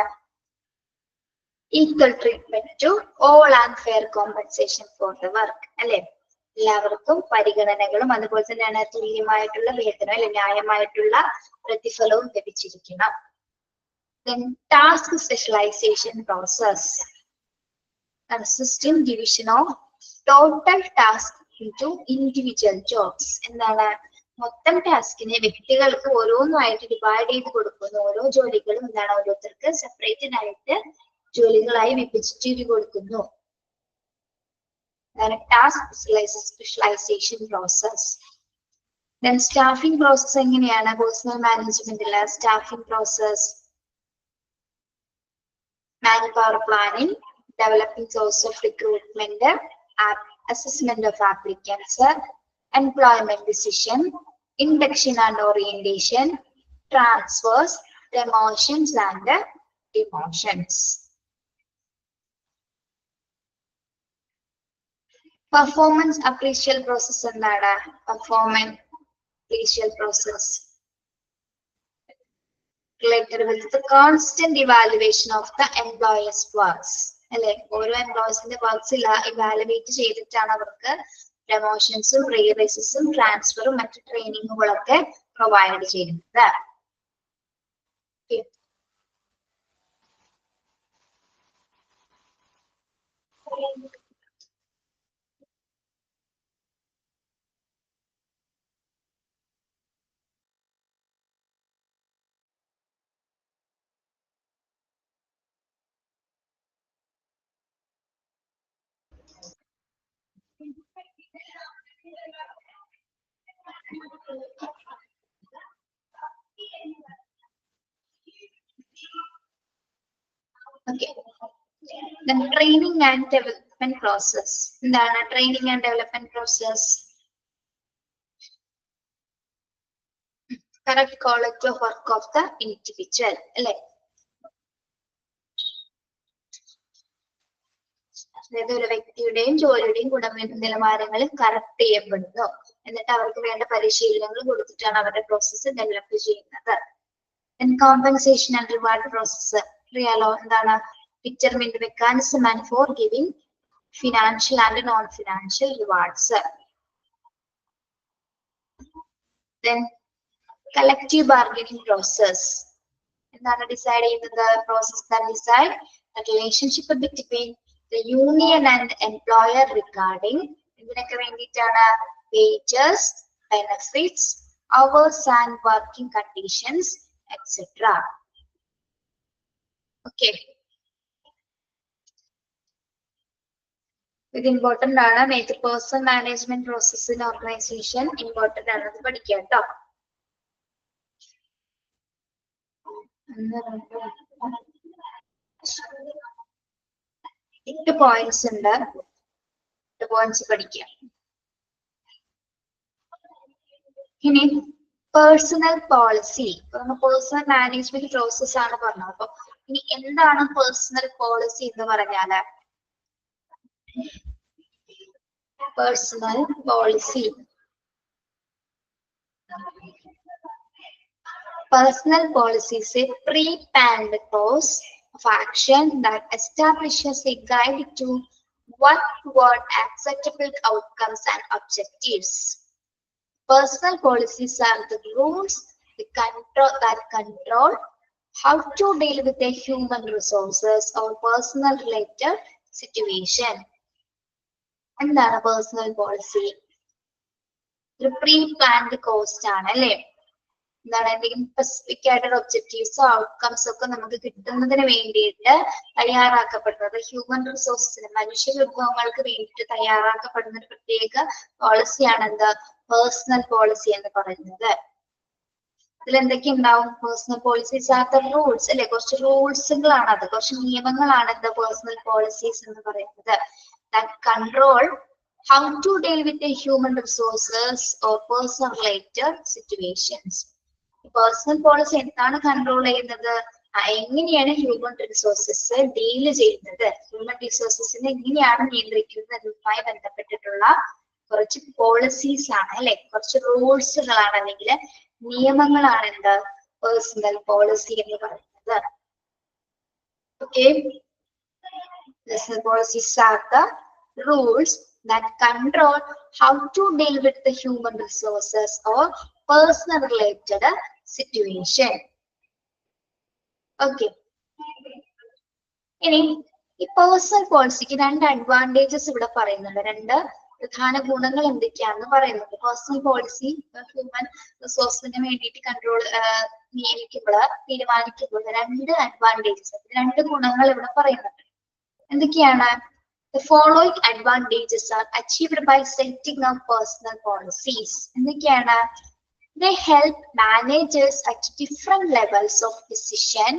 Equal treatment to all and fair compensation for the work അല്ലെ. എല്ലാവർക്കും പരിഗണനകളും അതുപോലെ തന്നെയാണ് തുല്യമായിട്ടുള്ള വേതനം അല്ലെ ന്യായമായിട്ടുള്ള പ്രതിഫലവും ലഭിച്ചിരിക്കണം. Then task specialization process. Consistent division of total task into individual jobs. എന്താണ് മൊത്തം ടാസ്കിനെ വ്യക്തികൾക്ക് ഓരോന്നായിട്ട് ഡിവൈഡ് ചെയ്ത് കൊടുക്കുന്നു. ഓരോ ജോലികളും എന്താണ് ഓരോരുത്തർക്ക് സെപ്പറേറ്റഡ് ആയിട്ട് ജോലികളായി വിഭജിച്ച് കൊടുക്കുന്നു. Task specialisation process. Then staffing process എങ്ങനെയാണ്? പേഴ്സണൽ മാനേജ്മെന്റിലെ staffing process. Manpower planning, developing source of recruitment, assessment of applicants, employment decision, induction and orientation, transfers, promotions and demotions. Performance appraisal process എന്താണ്? Performance appraisal process related with the constant evaluation of the employees' works. അല്ലെ ഓരോ എംപ്ലോയീസിന്റെ വർക്ക്സ് ഇവാലുവേറ്റ് ചെയ്തിട്ടാണ് അവർക്ക് പ്രൊമോഷൻസും റേസസും ട്രാൻസ്ഫറും മറ്റു ട്രെയിനിങ്ങുകളൊക്കെ പ്രൊവൈഡ് ചെയ്യുന്നത്. Okay. Then training and development process. എന്താണ് training and development process? Correct quality of work of the individual. അല്ലെ അതായത് ഒരു വ്യക്തിയുടെയും ജോലിയുടെയും ഗുണനിലവാരങ്ങൾ കറക്റ്റ് ചെയ്യപ്പെടുന്നു. എന്നിട്ട് അവർക്ക് വേണ്ട പരിശീലനങ്ങൾ കൊടുത്തിട്ടാണ് അവരുടെ പ്രോസസ്സ് ഡെവലപ്പ് ചെയ്യുന്നത്. കോമ്പൻസേഷൻ ആൻഡ് റിവാർഡ് പ്രോസസ്സ് അറിയാലോ എന്താണ്? determine the mechanism and for giving financial and non-financial rewards. Then collective bargaining process. എന്താണ് ഡിസൈഡ് ചെയ്യുന്നത്? Process that decide the relationship between the union and employer regarding ഇതിനൊക്കെ വേണ്ടിയിട്ടാണ് wages, benefits, hours and working conditions, etc. Okay. ഇത് ഇമ്പോർട്ടന്റ് ആണ്. Major personnel management process in organisation important ആണ്. അത് പഠിക്കാം കേട്ടോ. 8 പോയിന്റ്സ് ഉണ്ട്. 8 പോയിന്റ്സ് പഠിക്കാം. ഇനി പേഴ്സണൽ പോളിസി. നമ്മൾ പേഴ്സണൽ മാനേജ്മെന്റ് പ്രോസസ് ആണ് പറഞ്ഞത്. അപ്പൊ ഇനി എന്താണ് പേഴ്സണൽ പോളിസി എന്ന് പറഞ്ഞാല്? Personal policy. Personal policy is a pre-planned course of action that establishes a guide to what toward acceptable outcomes and objectives. Personal policies are the rules that control how to deal with the human resources or personal related situation. എന്താണ് പേഴ്സണൽ പോളിസി? ഒരു പ്രീ പ്ലാൻഡ് കോഴ്സ് ആണ് അല്ലെ. എന്താണ് എന്തെങ്കിലും സ്പെസിഫിക് ആയിട്ടുള്ള ഒബ്ജക്റ്റീവ്സോ ഔട്ട്കംസ് ഒക്കെ നമുക്ക് കിട്ടുന്നതിന് വേണ്ടിയിട്ട് തയ്യാറാക്കപ്പെടുന്നത് ഹ്യൂമൻ റിസോഴ്സിന് മനുഷ്യ വിഭവങ്ങൾക്ക് വേണ്ടിയിട്ട് തയ്യാറാക്കപ്പെടുന്ന ഒരു പ്രത്യേക പോളിസിയാണ് എന്ത്? പേഴ്സണൽ പോളിസി എന്ന് പറയുന്നത്. അതിൽ എന്തൊക്കെ ഉണ്ടാവും? Personal policies are the rules അല്ലെ. കുറച്ച് റൂൾസുകളാണ് അത്, കുറച്ച് നിയമങ്ങളാണ് എന്ത് പേഴ്സണൽ പോളിസീസ് എന്ന് പറയുന്നത്. That control how to deal with the human resources or person related situations. Personal policy എന്താണ് കൺട്രോൾ ചെയ്യുന്നത്? എങ്ങനെയാണ് ഹ്യൂമൻ റിസോഴ്സസ് ഡീൽ ചെയ്യുന്നത്, ഹ്യൂമൻ റിസോഴ്സസിനെ എങ്ങനെയാണ് നിയന്ത്രിക്കുന്നതുമായി ബന്ധപ്പെട്ടിട്ടുള്ള കുറച്ച് പോളിസീസ് ആണ് അല്ലെ, കുറച്ച് റൂൾസുകളാണ് അല്ലെങ്കിൽ നിയമങ്ങളാണ് എന്ത് പേഴ്സണൽ പോളിസി എന്ന് പറയുന്നത്. Okay, personal policies are the rules that control how to deal with the human resources or personal related situation. Okay. ഇനി ഈ പേഴ്സണൽ പോളിസിക്ക് രണ്ട് അഡ്വാൻറ്റേജസ് ഇവിടെ പറയുന്നുണ്ട്, രണ്ട് പ്രധാന ഗുണങ്ങൾ എന്തൊക്കെയാണെന്ന് പറയുന്നുണ്ട്. പേഴ്സണൽ പോളിസി ഹ്യൂമൻ റിസോഴ്സിന് വേണ്ടിയിട്ട് കൺട്രോൾ നിയമിക്കുമ്പോൾ തീരുമാനിക്കുമ്പോൾ രണ്ട് അഡ്വാൻറ്റേജസ്, രണ്ട് ഗുണങ്ങൾ ഇവിടെ പറയുന്നുണ്ട്. എന്തൊക്കെയാണ്? The following advantages are achieved by setting up personal policies. എന്തൊക്കെയാണ്? They help managers at different levels of decision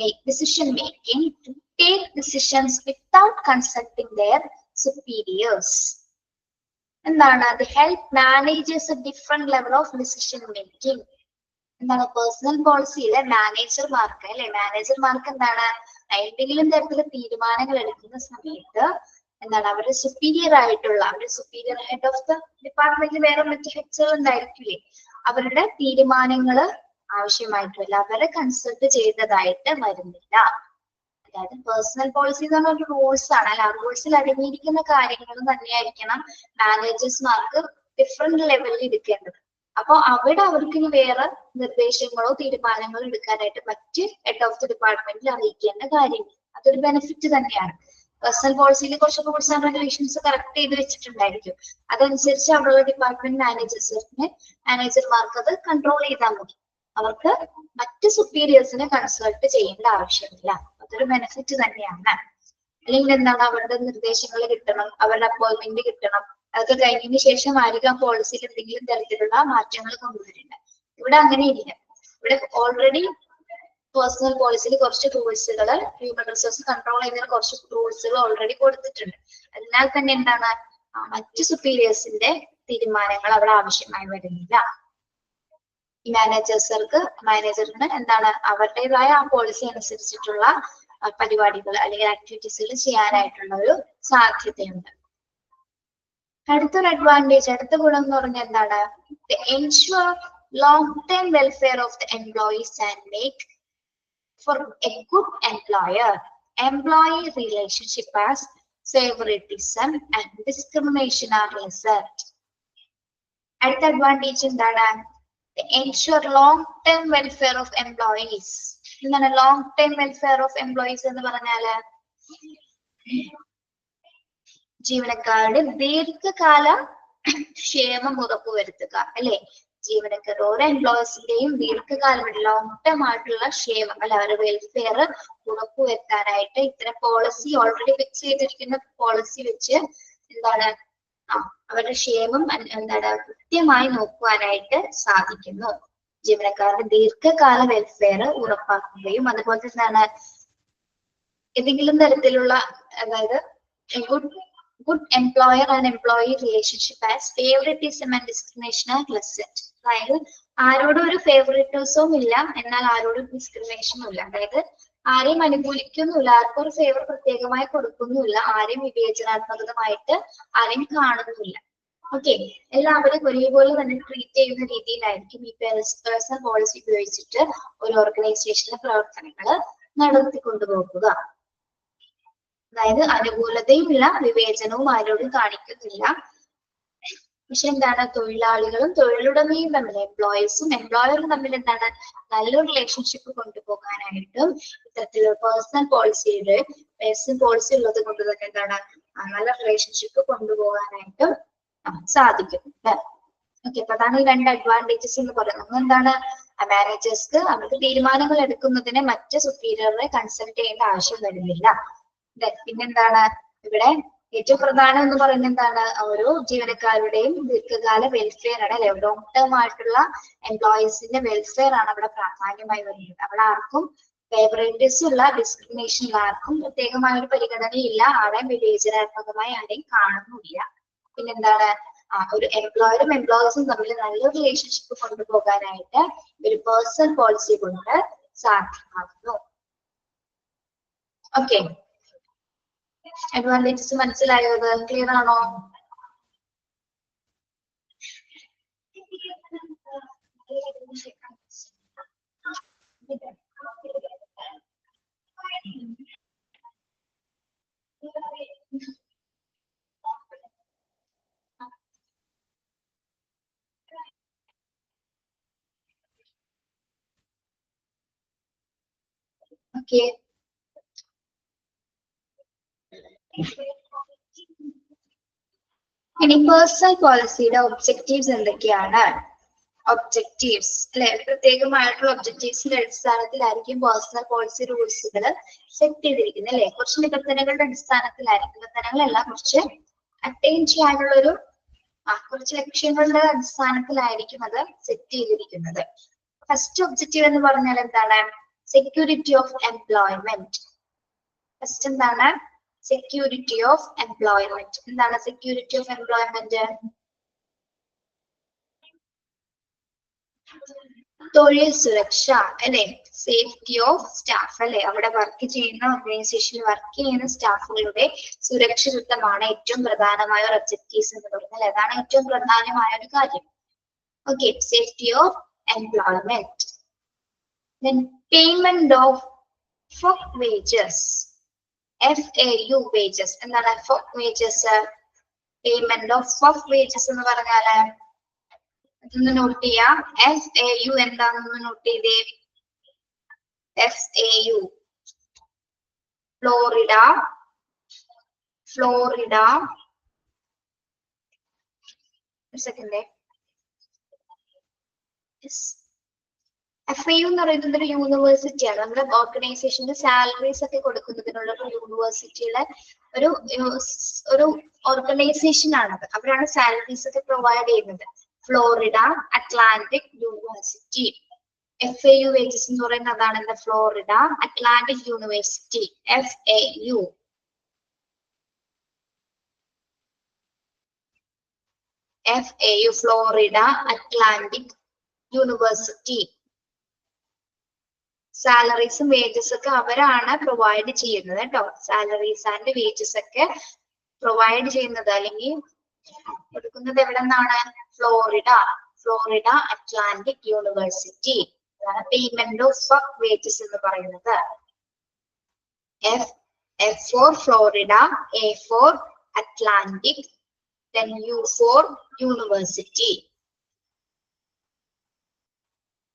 making to take decisions without consulting their superiors. എന്താണ്? They help managers at different level of decision making. എന്താണ്? പേഴ്സണൽ പോളിസിയിലെ മാനേജർമാർക്ക് അല്ലെ, മാനേജർമാർക്ക് എന്താണ് എന്തെങ്കിലും തരത്തിലുള്ള തീരുമാനങ്ങൾ എടുക്കുന്ന സമയത്ത് എന്താണ് അവരുടെ സുപ്പീരിയർ ആയിട്ടുള്ള, അവരുടെ സുപ്പീരിയർ ഹെഡ് ഓഫ് ദ ഡിപ്പാർട്ട്മെന്റിൽ വേറെ മറ്റു ഹെഡ്സുകൾ ഉണ്ടായിരിക്കില്ലേ, അവരുടെ തീരുമാനങ്ങൾ ആവശ്യമായിട്ടില്ല, അവരെ കൺസൾട്ട് ചെയ്തതായിട്ട് വരുന്നില്ല. അതായത് പേഴ്സണൽ പോളിസി എന്ന് പറഞ്ഞ റൂൾസ് ആണ് അല്ല, ആ റൂൾസിൽ അടങ്ങിയിരിക്കുന്ന കാര്യങ്ങൾ തന്നെയായിരിക്കണം മാനേജേഴ്സ്മാർക്ക് ഡിഫറെന്റ് ലെവലിൽ എടുക്കേണ്ടത്. അപ്പൊ അവിടെ അവർക്ക് ഇനി വേറെ നിർദ്ദേശങ്ങളോ തീരുമാനങ്ങളോ എടുക്കാനായിട്ട് മറ്റ് ഹെഡ് ഓഫ് ദി ഡിപ്പാർട്ട്മെന്റിൽ അറിയിക്കേണ്ട കാര്യമില്ല. അതൊരു ബെനിഫിറ്റ് തന്നെയാണ്. പേഴ്സണൽ പോളിസിയിൽ കുറച്ച് റൂൾസ് ആൻഡ് റെഗുലേഷൻസ് കറക്റ്റ് ചെയ്ത് വെച്ചിട്ടുണ്ടായിരിക്കും, അതനുസരിച്ച് അവിടെയുള്ള ഡിപ്പാർട്ട്മെന്റ് മാനേജർമാർക്ക് അത് കൺട്രോൾ ചെയ്താൽ മതി. അവർക്ക് മറ്റ് സുപ്പീരിയേഴ്സിനെ കൺസൾട്ട് ചെയ്യേണ്ട ആവശ്യമില്ല. അതൊരു ബെനിഫിറ്റ് തന്നെയാണ്. അല്ലെങ്കിൽ എന്താണ് അവരുടെ നിർദ്ദേശങ്ങൾ കിട്ടണം, അവരുടെ അപ്പോയിന്റ്മെന്റ് കിട്ടണം, അതൊക്കെ കഴിഞ്ഞതിന് ശേഷം ആയിരിക്കും പോളിസിയിൽ എന്തെങ്കിലും തരത്തിലുള്ള മാറ്റങ്ങൾ കൊണ്ടുവരുന്നത്. ഇവിടെ അങ്ങനെ ഇല്ല. ഇവിടെ ഓൾറെഡി പേഴ്സണൽ പോളിസിയിൽ കുറച്ച് റൂൾസുകൾ, ഹ്യൂമൻ റിസോഴ്സ് കൺട്രോൾ ചെയ്യുന്നതിന് കുറച്ച് റൂൾസുകൾ ഓൾറെഡി കൊടുത്തിട്ടുണ്ട്. അതിനാൽ തന്നെ എന്താണ് മറ്റ് സുപ്പീരിയേഴ്സിന്റെ തീരുമാനങ്ങൾ അവിടെ ആവശ്യമായി വരുന്നില്ല. ഈ മാനേജറിന് എന്താണ് അവരുടേതായ ആ പോളിസി അനുസരിച്ചിട്ടുള്ള പരിപാടികൾ അല്ലെങ്കിൽ ആക്ടിവിറ്റീസുകൾ ചെയ്യാനായിട്ടുള്ള ഒരു സാധ്യതയുണ്ട്. അടുത്തൊരു അഡ്വാൻറ്റേജ്, അടുത്ത ഗുണം എന്ന് പറഞ്ഞാൽ എന്താണ്? Ensure long term welfare of the employees and make for a good employer. Employee relationship as favouritism and discrimination are lessened. അടുത്ത അഡ്വാൻറ്റേജ് എന്താണ്? Ensure long term welfare of employees. എന്താണ് long term welfare of employees എന്ന് പറഞ്ഞാല്? ജീവനക്കാരുടെ ദീർഘകാല ക്ഷേമം ഉറപ്പുവരുത്തുക അല്ലെ. ജീവനക്കാർ ഓരോ എംപ്ലോയീസിന്റെയും ദീർഘകാലം ലോങ് ടേം ആയിട്ടുള്ള ക്ഷേമം അല്ല, അവരുടെ വെൽഫെയർ ഉറപ്പുവരുത്താനായിട്ട് ഇത്തരം പോളിസി ഓൾറെഡി ഫിക്സ് ചെയ്തിരിക്കുന്ന പോളിസി വെച്ച് എന്താണ് അവരുടെ ക്ഷേമം എന്താണ് കൃത്യമായി നോക്കുവാനായിട്ട് സാധിക്കുന്നു. ജീവനക്കാരുടെ ദീർഘകാല വെൽഫെയർ ഉറപ്പാക്കുകയും അതുപോലെ എന്താണ് ഏതെങ്കിലും തരത്തിലുള്ള അതായത് good employer and employee relationship as favoritism and discrimination are lessened. അതായത് ആരോടും ഒരു ഫേവറിറ്റിസവും ഇല്ല, എന്നാൽ ആരോടും ഡിസ്ക്രിമിനേഷനും ഇല്ല. അതായത് ആരെയും അനുകൂലിക്കുന്നില്ല, ആർക്കും ഒരു ഫേവർ പ്രത്യേകമായി കൊടുക്കുന്നില്ല, ആരെയും വിവേചനാത്മകമായിട്ട് ആരെയും കാണുന്നില്ല. ഓക്കെ, എല്ലാവരും ഒരേപോലെ തന്നെ ട്രീറ്റ് ചെയ്യുന്ന രീതിയിലായിരിക്കും ഈ പേഴ്സണൽ പോളിസി ഉപയോഗിച്ചിട്ട് ഒരു ഓർഗനൈസേഷനിലെ പ്രവർത്തനങ്ങൾ നടത്തിക്കൊണ്ടുപോകുക. അതായത് അനുകൂലതയും ഇല്ല, വിവേചനവും ആരോടും കാണിക്കുന്നില്ല. പക്ഷെ എന്താണ് തൊഴിലാളികളും തൊഴിലുടമയും തമ്മിൽ, എംപ്ലോയീസും എംപ്ലോയറും തമ്മിൽ എന്താണ് നല്ലൊരു റിലേഷൻഷിപ്പ് കൊണ്ടുപോകാനായിട്ടും ഇത്തരത്തിലുള്ള പേഴ്സണൽ പോളിസി ഉള്ളത് കൊണ്ട് തന്നെ എന്താണ് നല്ല റിലേഷൻഷിപ്പ് കൊണ്ടുപോകാനായിട്ടും സാധിക്കും. ഓക്കെ, അപ്പൊ അതാണ് ഈ രണ്ട് അഡ്വാൻറ്റേജസ് എന്ന് പറയുന്നത്. ഒന്ന് എന്താണ് മാനേജേഴ്സ്ക്ക് അവർക്ക് തീരുമാനങ്ങൾ എടുക്കുന്നതിന് മറ്റ് സുപ്പീരിയറെ കൺസൾട്ട് ചെയ്യേണ്ട ആവശ്യം വരുന്നില്ല. പിന്നെന്താണ് ഇവിടെ ഏറ്റവും പ്രധാനം എന്ന് പറയുന്നത് എന്താണ് ഓരോ ജീവനക്കാരുടെയും ദീർഘകാല വെൽഫെയർ ആണ് അല്ലെ, ലോങ് ടേം ആയിട്ടുള്ള എംപ്ലോയീസിന്റെ വെൽഫെയർ ആണ് അവിടെ പ്രാധാന്യമായി വരുന്നത്. അവിടെ ആർക്കും ഫേവറിറ്റിസം ഉള്ള ഡിസ്ക്രിമിനേഷൻ ആർക്കും പ്രത്യേകമായ ഒരു പരിഗണനയില്ല, ആരെയും വിവേചനാത്മകമായി ആരെയും കാണുന്നില്ല. പിന്നെന്താണ് ഒരു എംപ്ലോയറും എംപ്ലോയീസും തമ്മിൽ നല്ലൊരു റിലേഷൻഷിപ്പ് കൊണ്ടുപോകാനായിട്ട് ഒരു പേഴ്സണൽ പോളിസി കൊണ്ട് സാധ്യമാകുന്നു. ഓക്കെ, അഡ്വാൻറ്റേജസ് മനസ്സിലായോ? അത് ക്ലിയർ ആണോ? ഓക്കെ, ഇനി പേഴ്സണൽ പോളിസിയുടെ ഒബ്ജക്റ്റീവ്സ് എന്തൊക്കെയാണ്? ഒബ്ജക്റ്റീവ്സ് അല്ലെ, പ്രത്യേകമായിട്ടുള്ള ഒബ്ജക്റ്റീവ്സിന്റെ അടിസ്ഥാനത്തിലായിരിക്കും പേഴ്സണൽ പോളിസി റൂൾസുകൾ സെറ്റ് ചെയ്തിരിക്കുന്നത് അല്ലെ. കുറച്ച് നിബന്ധനകളുടെ അടിസ്ഥാനത്തിലായിരിക്കും, നിബന്ധനകളല്ല, കുറച്ച് അറ്റൈൻ ചെയ്യാനുള്ള ഒരു കുറച്ച് ലക്ഷ്യങ്ങളുടെ അടിസ്ഥാനത്തിലായിരിക്കും അത് സെറ്റ് ചെയ്തിരിക്കുന്നത്. ഫസ്റ്റ് ഒബ്ജക്റ്റീവ് എന്ന് പറഞ്ഞാൽ എന്താണ്? Security of employment. ഫസ്റ്റ് എന്താണ്? Security of employment. എന്താണ് സെക്യൂരിറ്റി ഓഫ് എംപ്ലോയ്മെന്റ്? തൊഴിൽ സുരക്ഷ അല്ലെ, സേഫ്റ്റി ഓഫ് സ്റ്റാഫ് അല്ലെ. അവിടെ വർക്ക് ചെയ്യുന്ന ഓർഗനൈസേഷനിൽ വർക്ക് ചെയ്യുന്ന സ്റ്റാഫുകളുടെ സുരക്ഷിതത്വമാണ് ഏറ്റവും പ്രധാനമായ ഒരു ഒബ്ജക്റ്റീവ്സ് എന്ന് പറഞ്ഞാൽ അതാണ് ഏറ്റവും പ്രധാനമായ ഒരു കാര്യം. Okay, safety of employment. Then payment of FOC wages. FAU wages. എന്താണ് FOC wages? Payment of FOC wages എന്ന് പറഞ്ഞാല് അതൊന്ന് നോട്ട് ചെയ്യാം. FAU എന്താണെന്ന് നോട്ട് ചെയ്തേ. FAU Florida second. FAU എന്ന് പറയുന്നത് ഒരു യൂണിവേഴ്സിറ്റിയാണ്. നമ്മുടെ ഓർഗനൈസേഷന്റെ സാലറീസ് ഒക്കെ കൊടുക്കുന്നതിനുള്ള ഒരു യൂണിവേഴ്സിറ്റിയുടെ ഒരു ഓർഗനൈസേഷൻ ആണത്. അവരാണ് സാലറീസ് ഒക്കെ പ്രൊവൈഡ് ചെയ്യുന്നത്. Florida Atlantic University. FAU wages എന്ന് പറയുന്നത് അതാണ് എന്താ? Florida Atlantic University. FAU Florida Atlantic University. സാലറീസും വേജസ് ഒക്കെ അവരാണ് പ്രൊവൈഡ് ചെയ്യുന്നത് കേട്ടോ. സാലറീസ് ആൻഡ് വേജസ് ഒക്കെ പ്രൊവൈഡ് ചെയ്യുന്നത് അല്ലെങ്കിൽ കൊടുക്കുന്നത് എവിടെ നിന്നാണ്? Florida Atlantic University. അതാണ് പേയ്മെന്റ് ഓഫ് വേജസ് എന്ന് പറയുന്നത്. F for Florida, A for Atlantic, then U for University.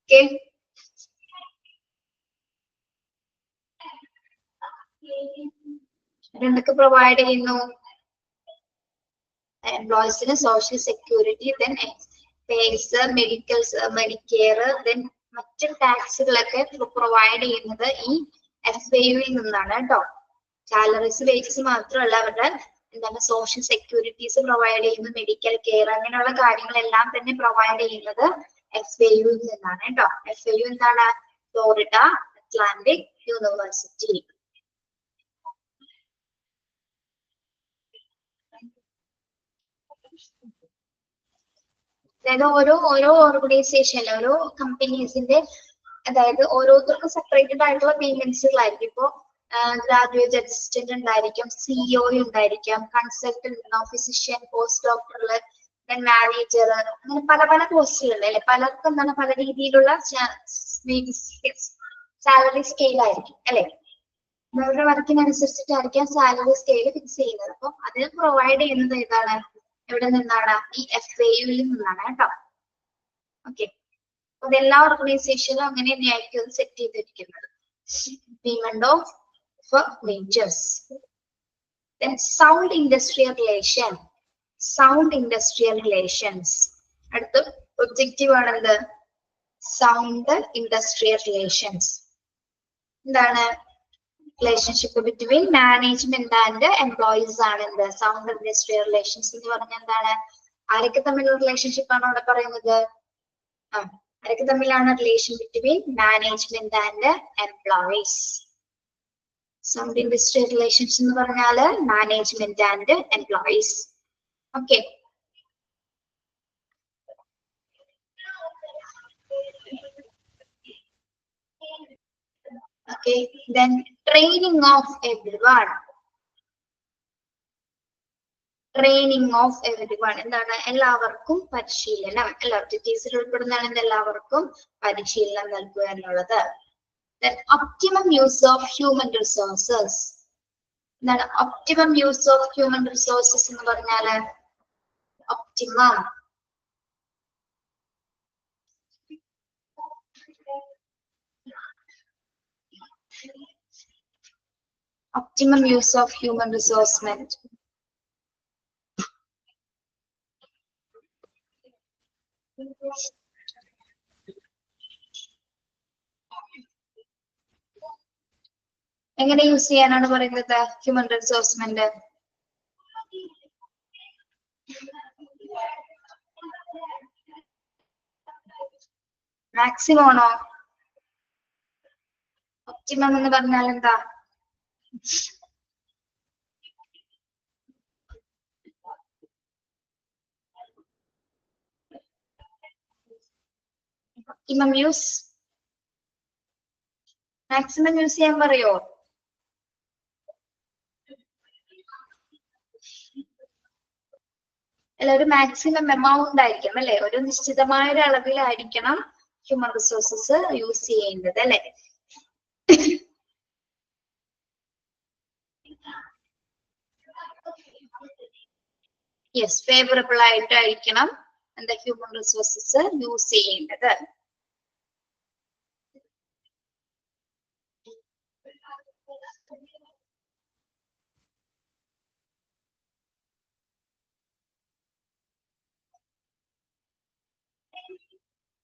Okay. എന്തൊക്കെ പ്രൊവൈഡ് ചെയ്യുന്നു? എംപ്ലോയീസിന് social security, then pays, Medicare, then മറ്റ് ടാക്സുകളൊക്കെ പ്രൊവൈഡ് ചെയ്യുന്നത് ഈ FAU-ൽ നിന്നാണ് കേട്ടോ. സാലറീസ് വേജസ് മാത്രമല്ല, അവരുടെ എന്താണ് സോഷ്യൽ സെക്യൂരിറ്റീസ് പ്രൊവൈഡ് ചെയ്യുന്നു, മെഡിക്കൽ കെയർ അങ്ങനെയുള്ള കാര്യങ്ങളെല്ലാം തന്നെ പ്രൊവൈഡ് ചെയ്യുന്നത് FAU-ൽ നിന്നാണ് കേട്ടോ. FAU എന്താണ്? Florida Atlantic university. അതായത് ഓരോ ഓർഗനൈസേഷനിലെ ഓരോ കമ്പനീസിന്റെ അതായത് ഓരോരുത്തർക്കും സെപ്പറേറ്റഡ് ആയിട്ടുള്ള പേയ്മെന്റ്സുകളായിരിക്കും. ഇപ്പോ ഗ്രാജുവേറ്റ് അസിസ്റ്റന്റ് ഉണ്ടായിരിക്കും, CEO ഉണ്ടായിരിക്കാം, consultant, physician, post doctor, manager, അങ്ങനെ പല പല പോസ്റ്റുകളുണ്ട് അല്ലെ. പലർക്കും എന്താണ് പല രീതിയിലുള്ള സാലറി സ്കെയിൽ ആയിരിക്കും അല്ലെ. അവരുടെ വർക്കിനനുസരിച്ചിട്ടായിരിക്കാം സാലറി സ്കെയിൽ ഫിക്സ് ചെയ്യുന്നത്. അപ്പം അതിന് പ്രൊവൈഡ് ചെയ്യുന്നത് ഏതാണ്? എവിടെ നിന്നാണ്? ഈ FAU-ൽ നിന്നാണ് കേട്ടോ. ഓക്കെ, അതെല്ലാ ഓർഗനൈസേഷനിലും അങ്ങനെ തന്നെയായിരിക്കും സെറ്റ് ചെയ്തിരിക്കുന്നത്. Payment of wages. Then sound industrial relations. അടുത്ത ഒബ്ജക്റ്റീവ് ആണെന്ത്? Sound industrial relations. എന്താണ്? Relationship between management and employees ആണ് എന്ത്? സൗണ്ട് ഇൻഡസ്ട്രിയൽ റിലേഷൻസ് എന്ന് പറഞ്ഞാൽ എന്താണ്? ആരൊക്കെ തമ്മിലുള്ള റിലേഷൻഷിപ്പ് ആണ് അവിടെ പറയുന്നത്? ആരൊക്കെ തമ്മിലാണ് relation between management and employees? Sound industrial relations എന്ന് പറഞ്ഞാൽ management and employees. Okay, Okay, then training of everyone. Training of every one എന്താണ്? എല്ലാവർക്കും പരിശീലനം. എല്ലാ ഒബ്ജക്റ്റീവ്സിൽ ഉൾപ്പെടുന്നതാണ് എല്ലാവർക്കും പരിശീലനം നൽകുക എന്നുള്ളത്. Optimum use of human resources. എന്താണ് optimum use of human resources എന്ന് പറഞ്ഞാല്? Optimum use of human resources. എങ്ങനെ യൂസ് ചെയ്യാനാണ് പറയുന്നത് ഹ്യൂമൻ റിസോഴ്സ്മെന്റ്? മാക്സിമം ആണോ? ഒപ്റ്റിമം എന്ന് പറഞ്ഞാൽ എന്താ? ഒപ്റ്റിമം യൂസ്, മാക്സിമം യൂസ് ചെയ്യാൻ പറയോ? അല്ല, ഒരു മാക്സിമം എമൗണ്ട് ആയിരിക്കണം അല്ലെ? ഒരു നിശ്ചിതമായ ഒരു അളവിലായിരിക്കണം ഹ്യൂമൻ റിസോഴ്സസ് യൂസ് ചെയ്യേണ്ടത് അല്ലെ? യെസ്, ഫേവറബിൾ ആയിട്ടായിരിക്കണം എന്താ ഹ്യൂമൻ റിസോഴ്സസ് യൂസ് ചെയ്യേണ്ടത്.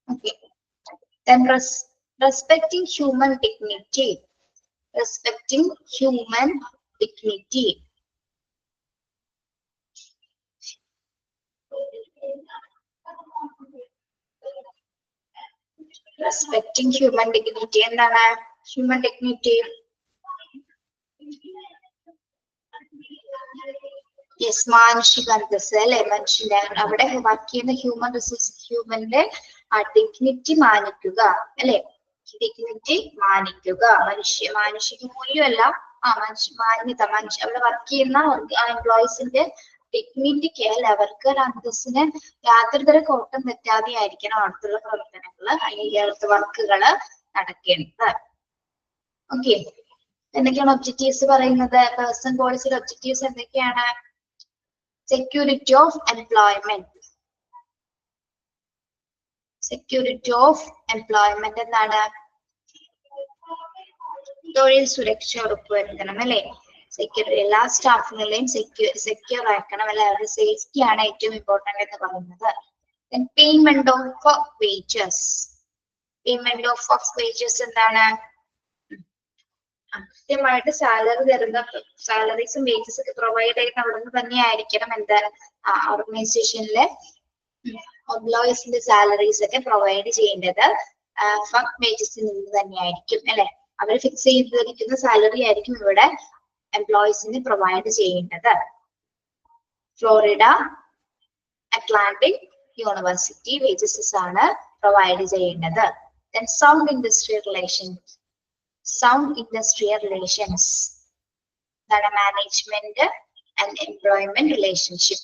Okay. Then respecting human dignity. Respecting human dignity. Respecting human dignity എന്താണ്? Human dignity. യെസ്, മാനുഷിക അന്തസ്സ് അല്ലെ? മനുഷ്യന്റെ അവിടെ വർക്ക് ചെയ്യുന്ന ഹ്യൂമൻ റിസോഴ്സ് ഹ്യൂമന്റെ ഡിഗ്നിറ്റി മാനിക്കുക അല്ലെ? ഡിഗ്നിറ്റി മാനിക്കുക. മാനുഷിക മൂല്യമല്ല, മാന്യത. അവിടെ വർക്ക് ചെയ്യുന്ന എംപ്ലോയീസിന്റെ ഡിഗ്നിറ്റിക്ക് അല്ലെ, അവർക്ക് ഒരു അന്തസ്സിന് യാതൊരു തര കോട്ടം തെറ്റാതെ ആയിരിക്കണം അവിടുത്തെ പ്രവർത്തനങ്ങള് അല്ലെങ്കിൽ അവിടുത്തെ വർക്കുകള് നടക്കേണ്ടത്. ഓക്കെ, എന്തൊക്കെയാണ് ഒബ്ജക്റ്റീവ്സ് പറയുന്നത്? പേഴ്സണൽ പോളിസിയുടെ ഒബ്ജക്റ്റീവ്സ് എന്തൊക്കെയാണ്? Security of employment. Security of employment എന്താണ്? തൊഴിൽ സുരക്ഷ ഉറപ്പുവരുത്തണം അല്ലെ? സെക്യൂരിറ്റി എല്ലാ സ്റ്റാഫുകളെയും സെക്യൂർ ആക്കണം അല്ലെ? അവരുടെ സേഫ്റ്റി ആണ് ഏറ്റവും ഇമ്പോർട്ടന്റ് എന്ന് പറയുന്നത്. Payment of wages. Payment of wages എന്താണ്? കൃത്യമായിട്ട് സാലറി തരുന്ന സാലറീസും വേജസ് ഒക്കെ പ്രൊവൈഡ് ചെയ്യുന്ന അവിടെ നിന്ന് തന്നെ ആയിരിക്കണം എന്താണ് ഓർഗനൈസേഷനിലെ എംപ്ലോയീസിന്റെ സാലറീസ് ഒക്കെ പ്രൊവൈഡ് ചെയ്യേണ്ടത് വേജസിൽ നിന്ന് തന്നെയായിരിക്കും അല്ലെ? അവർ ഫിക്സ് ചെയ്തിരിക്കുന്ന സാലറി ആയിരിക്കും ഇവിടെ എംപ്ലോയീസിന് പ്രൊവൈഡ് ചെയ്യേണ്ടത്. ഫ്ലോറിഡ അറ്റ്ലാന്റിക് യൂണിവേഴ്സിറ്റി വേജസ് ആണ് പ്രൊവൈഡ് ചെയ്യേണ്ടത്. Then sound industrial relations. Sound industrial relations. That management and employment relationship.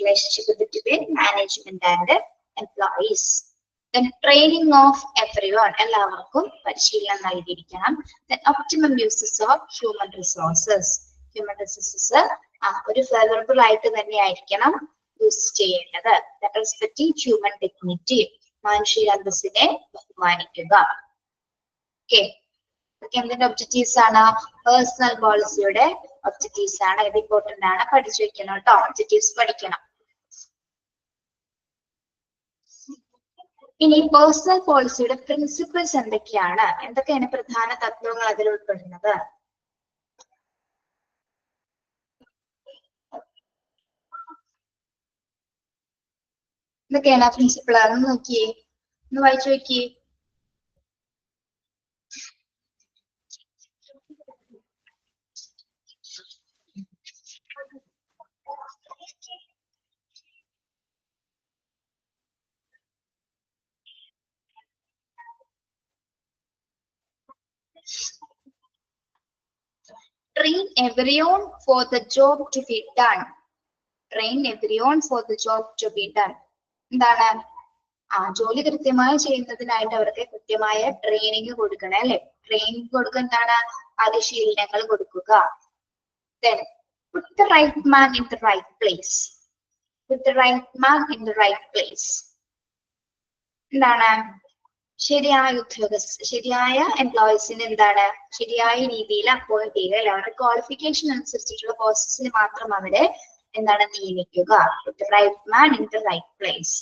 Relationship between management and employees. Then training of everyone. എല്ലാവർക്കും പരിശീലനം നൽകിയിരിക്കണം. Then optimum uses of human resources. Human resources ഒരു ഫേവറബിൾ ആയിട്ട് തന്നെ ആയിരിക്കണം യൂസ് ചെയ്യേണ്ടത്. Respecting human dignity. മാനുഷിക അന്തസ്സിനെ ബഹുമാനിക്കുക. ഓക്കെ, ഇതൊക്കെ എന്തിന്റെ ഒബ്ജക്റ്റീവ്സ് ആണ്? പേഴ്സണൽ പോളിസിയുടെ ഒബ്ജക്റ്റീവ്സ് ആണ്. ഇത് ഇമ്പോർട്ടന്റ് ആണ്, പഠിച്ചു വെക്കണം കേട്ടോ. ഒബ്ജക്റ്റീവ്സ് പഠിക്കണം. ഇനി പേഴ്സണൽ പോളിസിയുടെ പ്രിൻസിപ്പിൾസ് എന്തൊക്കെയാണ്? എന്തൊക്കെയാണ് പ്രധാന തത്വങ്ങൾ അതിൽ ഉൾപ്പെടുന്നത്? എന്തൊക്കെയാണ് പ്രിൻസിപ്പിൾ? അതൊന്ന് നോക്കിയേ, ഒന്ന് വായിച്ചു നോക്കിയേ. everyone for the job to be done. Train everyone for the job to be done. എന്താണ് ജോലി കൃത്യമായി ചെയ്യുന്നതിനായിട്ട് അവർക്ക് കൃത്യമായ ട്രെയിനിങ് കൊടുക്കണം അല്ലെ. ട്രെയിനിങ് കൊടുക്കുക എന്താണ് പരിശീലനങ്ങൾ കൊടുക്കുക. Then put the right man in the right place. Put the right man in the right place. എന്താണ് ശരിയായ ശരിയായ എംപ്ലോയീസിന് എന്താണ് ശരിയായ രീതിയിൽ അപ്പോയിന്റ് ചെയ്യുക അല്ലെ. അവരുടെ ക്വാളിഫിക്കേഷൻ അനുസരിച്ചിട്ടുള്ള പ്രോസസ്സിന് മാത്രം അവരെ എന്താണ് നിയമിക്കുക. Put the right man in the right place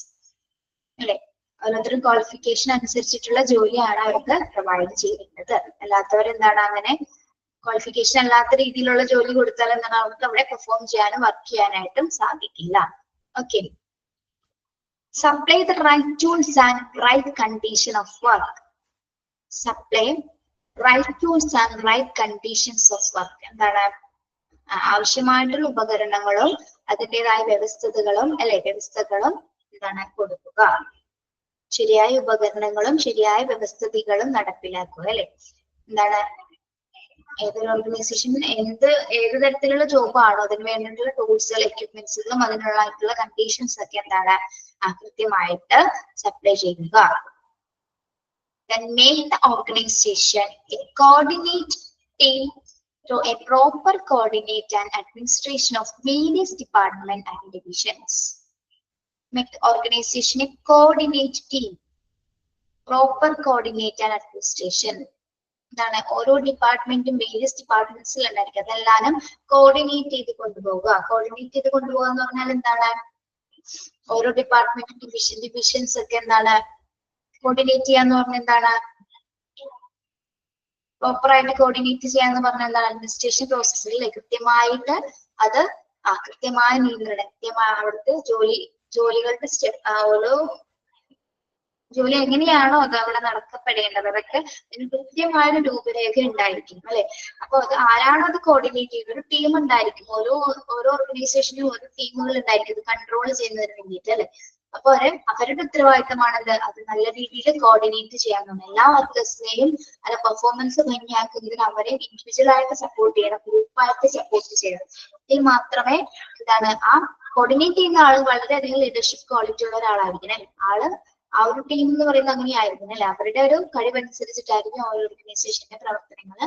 അല്ലെ. ഓരോരുത്തരും ക്വാളിഫിക്കേഷൻ അനുസരിച്ചിട്ടുള്ള ജോലിയാണ് അവർക്ക് പ്രൊവൈഡ് ചെയ്യുന്നത്. അല്ലാത്തവരെന്താണ് അങ്ങനെ ക്വാളിഫിക്കേഷൻ അല്ലാത്ത രീതിയിലുള്ള ജോലി കൊടുത്താൽ എന്താണ് അവർക്ക് അവിടെ പെർഫോം ചെയ്യാനും വർക്ക് ചെയ്യാനായിട്ടും സാധിക്കില്ല. Okay. Supply the right tools and right condition of work. Supply right tools and right conditions of work. എന്താണ് ആവശ്യമായിട്ടുള്ള ഉപകരണങ്ങളും അതിൻ്റെതായ വ്യവസ്ഥകളും എന്താണ് കൊടുക്കുക. ശരിയായ ഉപകരണങ്ങളും ശരിയായ വ്യവസ്ഥകളും നടപ്പിലാക്കുക അല്ലെ. എന്താണ് ഏതൊരു ഓർഗനൈസേഷൻ ഏത് തരത്തിലുള്ള ജോബ് ആണോ അതിന് വേണ്ടിയിട്ടുള്ള ടൂൾസുകൾ എക്യുപ്മെന്റ്സുകളും അതിനുള്ള കണ്ടീഷൻസ് ഒക്കെ എന്താണ് കൃത്യമായിട്ട് സപ്ലൈ ചെയ്യുക. Then make the organization a coordinate team to a proper coordinate and administration of various departments and divisions. Make the organization a coordinate team, proper coordinate and administration. എന്താണ് ഓരോ ഡിപ്പാർട്ട്മെന്റും വേരിയസ് ഡിപ്പാർട്ട്മെന്റ്സിൽ ഉണ്ടായിരിക്കും. അതെല്ലാം കോർഡിനേറ്റ് ചെയ്ത് കൊണ്ടുപോകുക. കോർഡിനേറ്റ് ചെയ്ത് കൊണ്ടുപോകുക എന്ന് പറഞ്ഞാൽ എന്താണ് ഓരോ ഡിപ്പാർട്ട്മെന്റ് ഡിവിഷൻസ് ഒക്കെ എന്താണ് കോർഡിനേറ്റ് ചെയ്യാന്ന് പറഞ്ഞാൽ എന്താണ് പ്രോപ്പർ ആയിട്ട് കോർഡിനേറ്റ് ചെയ്യാന്ന് പറഞ്ഞാൽ എന്താണ് അഡ്മിനിസ്ട്രേഷൻ പ്രോസസ്സിൽ കൃത്യമായിട്ട് അത് കൃത്യമായ നിയന്ത്രണം കൃത്യമായ അവിടുത്തെ ജോലികളുടെ ഓരോ ജോലി എങ്ങനെയാണോ അത് അവിടെ നടക്കപ്പെടേണ്ടത് അതൊക്കെ അതിന് കൃത്യമായ രൂപരേഖ ഉണ്ടായിരിക്കും അല്ലെ. അപ്പൊ അത് ആരാണോ അത് കോർഡിനേറ്റ് ചെയ്യുന്നത് ഒരു ടീം ഉണ്ടായിരിക്കും. ഓരോ ഓർഗനൈസേഷനും ഓരോ ടീമുകൾ ഉണ്ടായിരിക്കും ഇത് കൺട്രോൾ ചെയ്യുന്നതിന് വേണ്ടിയിട്ട് അല്ലെ. അപ്പൊ അവരുടെ ഉത്തരവാദിത്തമാണത് അത് നല്ല രീതിയിൽ കോർഡിനേറ്റ് ചെയ്യാൻ എല്ലാ വർക്കേഴ്സിനെയും അത് പെർഫോമൻസ് ഭംഗിയാക്കുന്നതിന് അവരെ ഇൻഡിവിജ്വൽ ആയിട്ട് സപ്പോർട്ട് ചെയ്യണം, ഗ്രൂപ്പായിട്ട് സപ്പോർട്ട് ചെയ്യണം. ഇതിൽ മാത്രമേ എന്താണ് കോർഡിനേറ്റ് ചെയ്യുന്ന ആള് വളരെയധികം ലീഡർഷിപ്പ് ക്വാളിറ്റി ഉള്ള ഒരാളായിരിക്കണം. ആ ഒരു ടീം എന്ന് പറയുന്നത് അങ്ങനെയായിരിക്കും അല്ലെ. അവരുടെ ഒരു കഴിവനുസരിച്ചിട്ടായിരിക്കും ഓരോ ഓർഗനൈസേഷന്റെ പ്രവർത്തനങ്ങൾ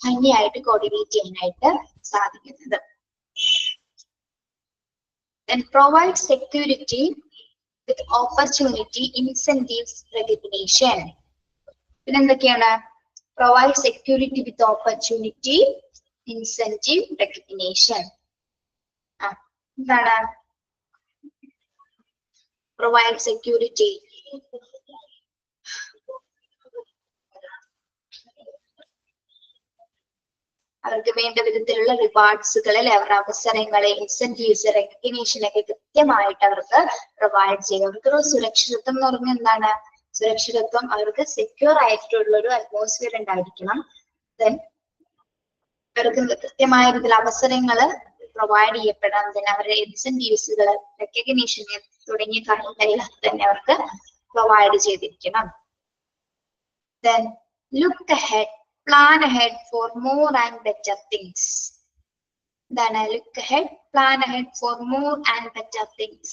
ഭംഗിയായിട്ട് കോർഡിനേറ്റ് ചെയ്യാനായിട്ട് സാധിക്കുന്നത്. Then provide security with opportunity, incentives, recognition. പിന്നെ എന്തൊക്കെയാണ് provide security with opportunity, incentive, recognition. എന്താണ് provide security അവർക്ക് വേണ്ട വിധത്തിലുള്ള റിവാർഡ്സുകൾ അല്ലെ അവരുടെ അവസരങ്ങളെ ഇൻസെന്റീവ്സ് റെക്കഗ്നീഷൻ ഒക്കെ കൃത്യമായിട്ട് അവർക്ക് പ്രൊവൈഡ് ചെയ്യുക. അവർക്കൊരു സുരക്ഷിതത്വം എന്ന് പറഞ്ഞാൽ എന്താണ് സുരക്ഷിതത്വം അവർക്ക് സെക്യൂർ ആയിട്ടുള്ള ഒരു അറ്റ്മോസ്ഫിയർ ഉണ്ടായിരിക്കണം. ദെൻ അവർക്ക് കൃത്യമായ രീതിയിൽ അവസരങ്ങൾ പ്രൊവൈഡ് ചെയ്യപ്പെടാം. ദെൻ അവരുടെ ഇൻസെന്റീവ്സുകൾ റെക്കഗ്നീഷൻ തുടങ്ങിയ കാര്യങ്ങളെല്ലാം തന്നെ അവർക്ക് പ്രൊവൈഡ് ചെയ്തിരിക്കണം. Then look ahead, plan ahead for more and better things. Then look ahead, plan ahead for more and better things.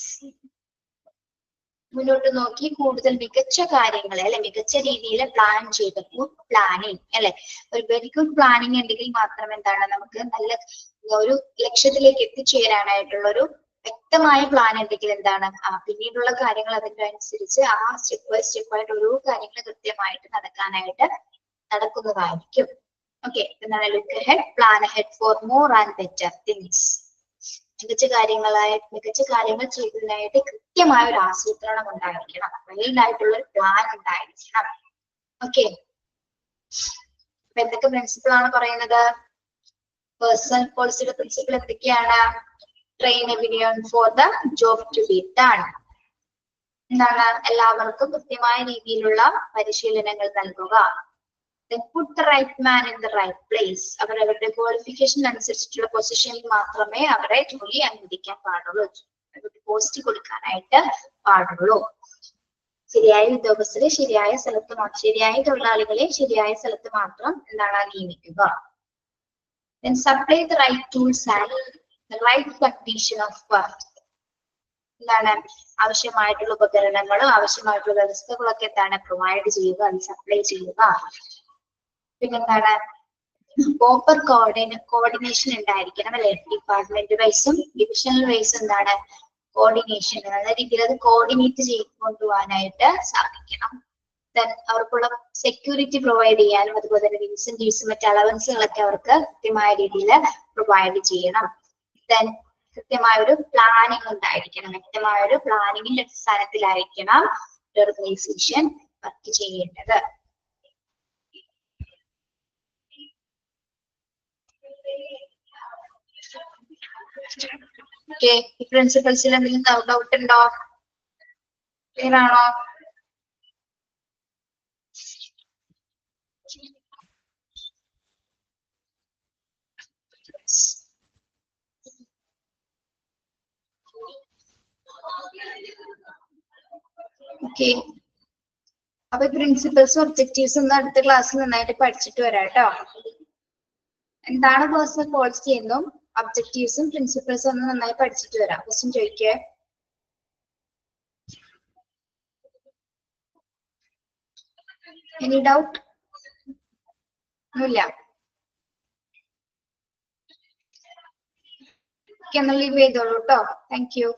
മുന്നോട്ട് നോക്കി കൂടുതൽ മികച്ച കാര്യങ്ങളെ അല്ലെ മികച്ച രീതിയിൽ പ്ലാൻ ചെയ്ത് ഗുഡ് പ്ലാനിങ് അല്ലെ. ഒരു വെരി ഗുഡ് പ്ലാനിങ് ഉണ്ടെങ്കിൽ മാത്രം എന്താണ് നമുക്ക് നല്ല ഒരു ലക്ഷ്യത്തിലേക്ക് എത്തിച്ചേരാനായിട്ടുള്ള ഒരു വ്യക്തമായ പ്ലാൻ ഉണ്ടെങ്കിൽ എന്താണ് പിന്നീടുള്ള കാര്യങ്ങൾ അതിന്റെ അനുസരിച്ച് സ്റ്റെപ്പ് ബൈ സ്റ്റെപ്പ് ആയിട്ട് ഓരോ കാര്യങ്ങൾ കൃത്യമായിട്ട് നടക്കുന്നതായിരിക്കും. ഓക്കെ. എന്താണ് look ahead, plan ahead for more and better things. മികച്ച കാര്യങ്ങൾ ചെയ്യുന്നതിനായിട്ട് കൃത്യമായ ഒരു ആസൂത്രണം ഉണ്ടായിരിക്കണം, വെൽഡായിട്ടുള്ള ഒരു പ്ലാൻ ഉണ്ടായിരിക്കണം. ഓക്കെ. അപ്പൊ എന്തൊക്കെ പ്രിൻസിപ്പിൾ ആണ് പറയുന്നത്? പേഴ്സണൽ പോളിസിയുടെ പ്രിൻസിപ്പിൾ എന്തൊക്കെയാണ്? train everyone for the job to be done. എന്താണ് എല്ലാവർക്കും കൃത്യമായ രീതിയിലുള്ള പരിശീലനങ്ങൾ നൽകുക. Then put the right man in the right place. അവരവരുടെ ക്വാളിഫിക്കേഷൻ അനുസരിച്ചിട്ടുള്ള പൊസിഷനിൽ മാത്രമേ അവരെ ജോലി അനുവദിക്കാൻ പാടുള്ളൂ, പോസ്റ്റ് കൊടുക്കാനായിട്ട് പാടുള്ളൂ. ശരിയായ ഉദ്യോഗസ്ഥരെ ശരിയായ സ്ഥലത്ത് ശരിയായ തൊഴിലാളികളെ ശരിയായ സ്ഥലത്ത് മാത്രം എന്താണ് നിയമിക്കുക. Then supply the right tools and the right condition of work. എന്താണ് ആവശ്യമായിട്ടുള്ള ഉപകരണങ്ങളും ആവശ്യമായിട്ടുള്ള വ്യവസ്ഥകളൊക്കെ എന്താണ് പ്രൊവൈഡ് ചെയ്യുക, അത് സപ്ലൈ ചെയ്യുക. പിന്നെന്താണ് പ്രോപ്പർ കോർഡിനേഷൻ ഉണ്ടായിരിക്കണം അല്ലെ, ഡിപ്പാർട്ട്മെന്റ് വൈസും ഡിവിഷണൽ വൈസും എന്താണ് കോർഡിനേഷൻ, നല്ല രീതിയിൽ അത് കോർഡിനേറ്റ് ചെയ്ത് കൊണ്ടുപോകാനായിട്ട് സാധിക്കണം. ദെൻ അവർക്കുള്ള സെക്യൂരിറ്റി പ്രൊവൈഡ് ചെയ്യാനും അതുപോലെ തന്നെ ഇൻസെന്റീവ്സും മറ്റ് അലവൻസുകളൊക്കെ അവർക്ക് കൃത്യമായ രീതിയിൽ പ്രൊവൈഡ് ചെയ്യണം. ദെൻ കൃത്യമായ ഒരു പ്ലാനിങ് ഉണ്ടായിരിക്കണം, വ്യക്തമായ ഒരു പ്ലാനിങ്ങിന്റെ അടിസ്ഥാനത്തിലായിരിക്കണം ഓർഗനൈസേഷൻ വർക്ക് ചെയ്യേണ്ടത്. ഓക്കെ, ഈ പ്രിൻസിപ്പൽസിൽ എന്തെങ്കിലും ഡൗട്ട് ഉണ്ടോ? ക്ലിയർ ആണോ? ഓക്കെ, അപ്പൊ പ്രിൻസിപ്പൽസും ഒബ്ജക്റ്റീവ്സും ഒന്ന് അടുത്ത ക്ലാസ്സിൽ നന്നായിട്ട് പഠിച്ചിട്ട് വരാം കേട്ടോ. എന്താണ് പേഴ്സണൽ പോളിസി എന്നും ഒബ്ജക്റ്റീവ്സും പ്രിൻസിപ്പൽസും ഒന്ന് നന്നായി പഠിച്ചിട്ട് വരാം. ക്വസ്റ്റ്യൻ ചോദിക്കേ? Any doubt? ഒന്നുമില്ല. ലീവ് ചെയ്തോളൂ കേട്ടോ. Thank you.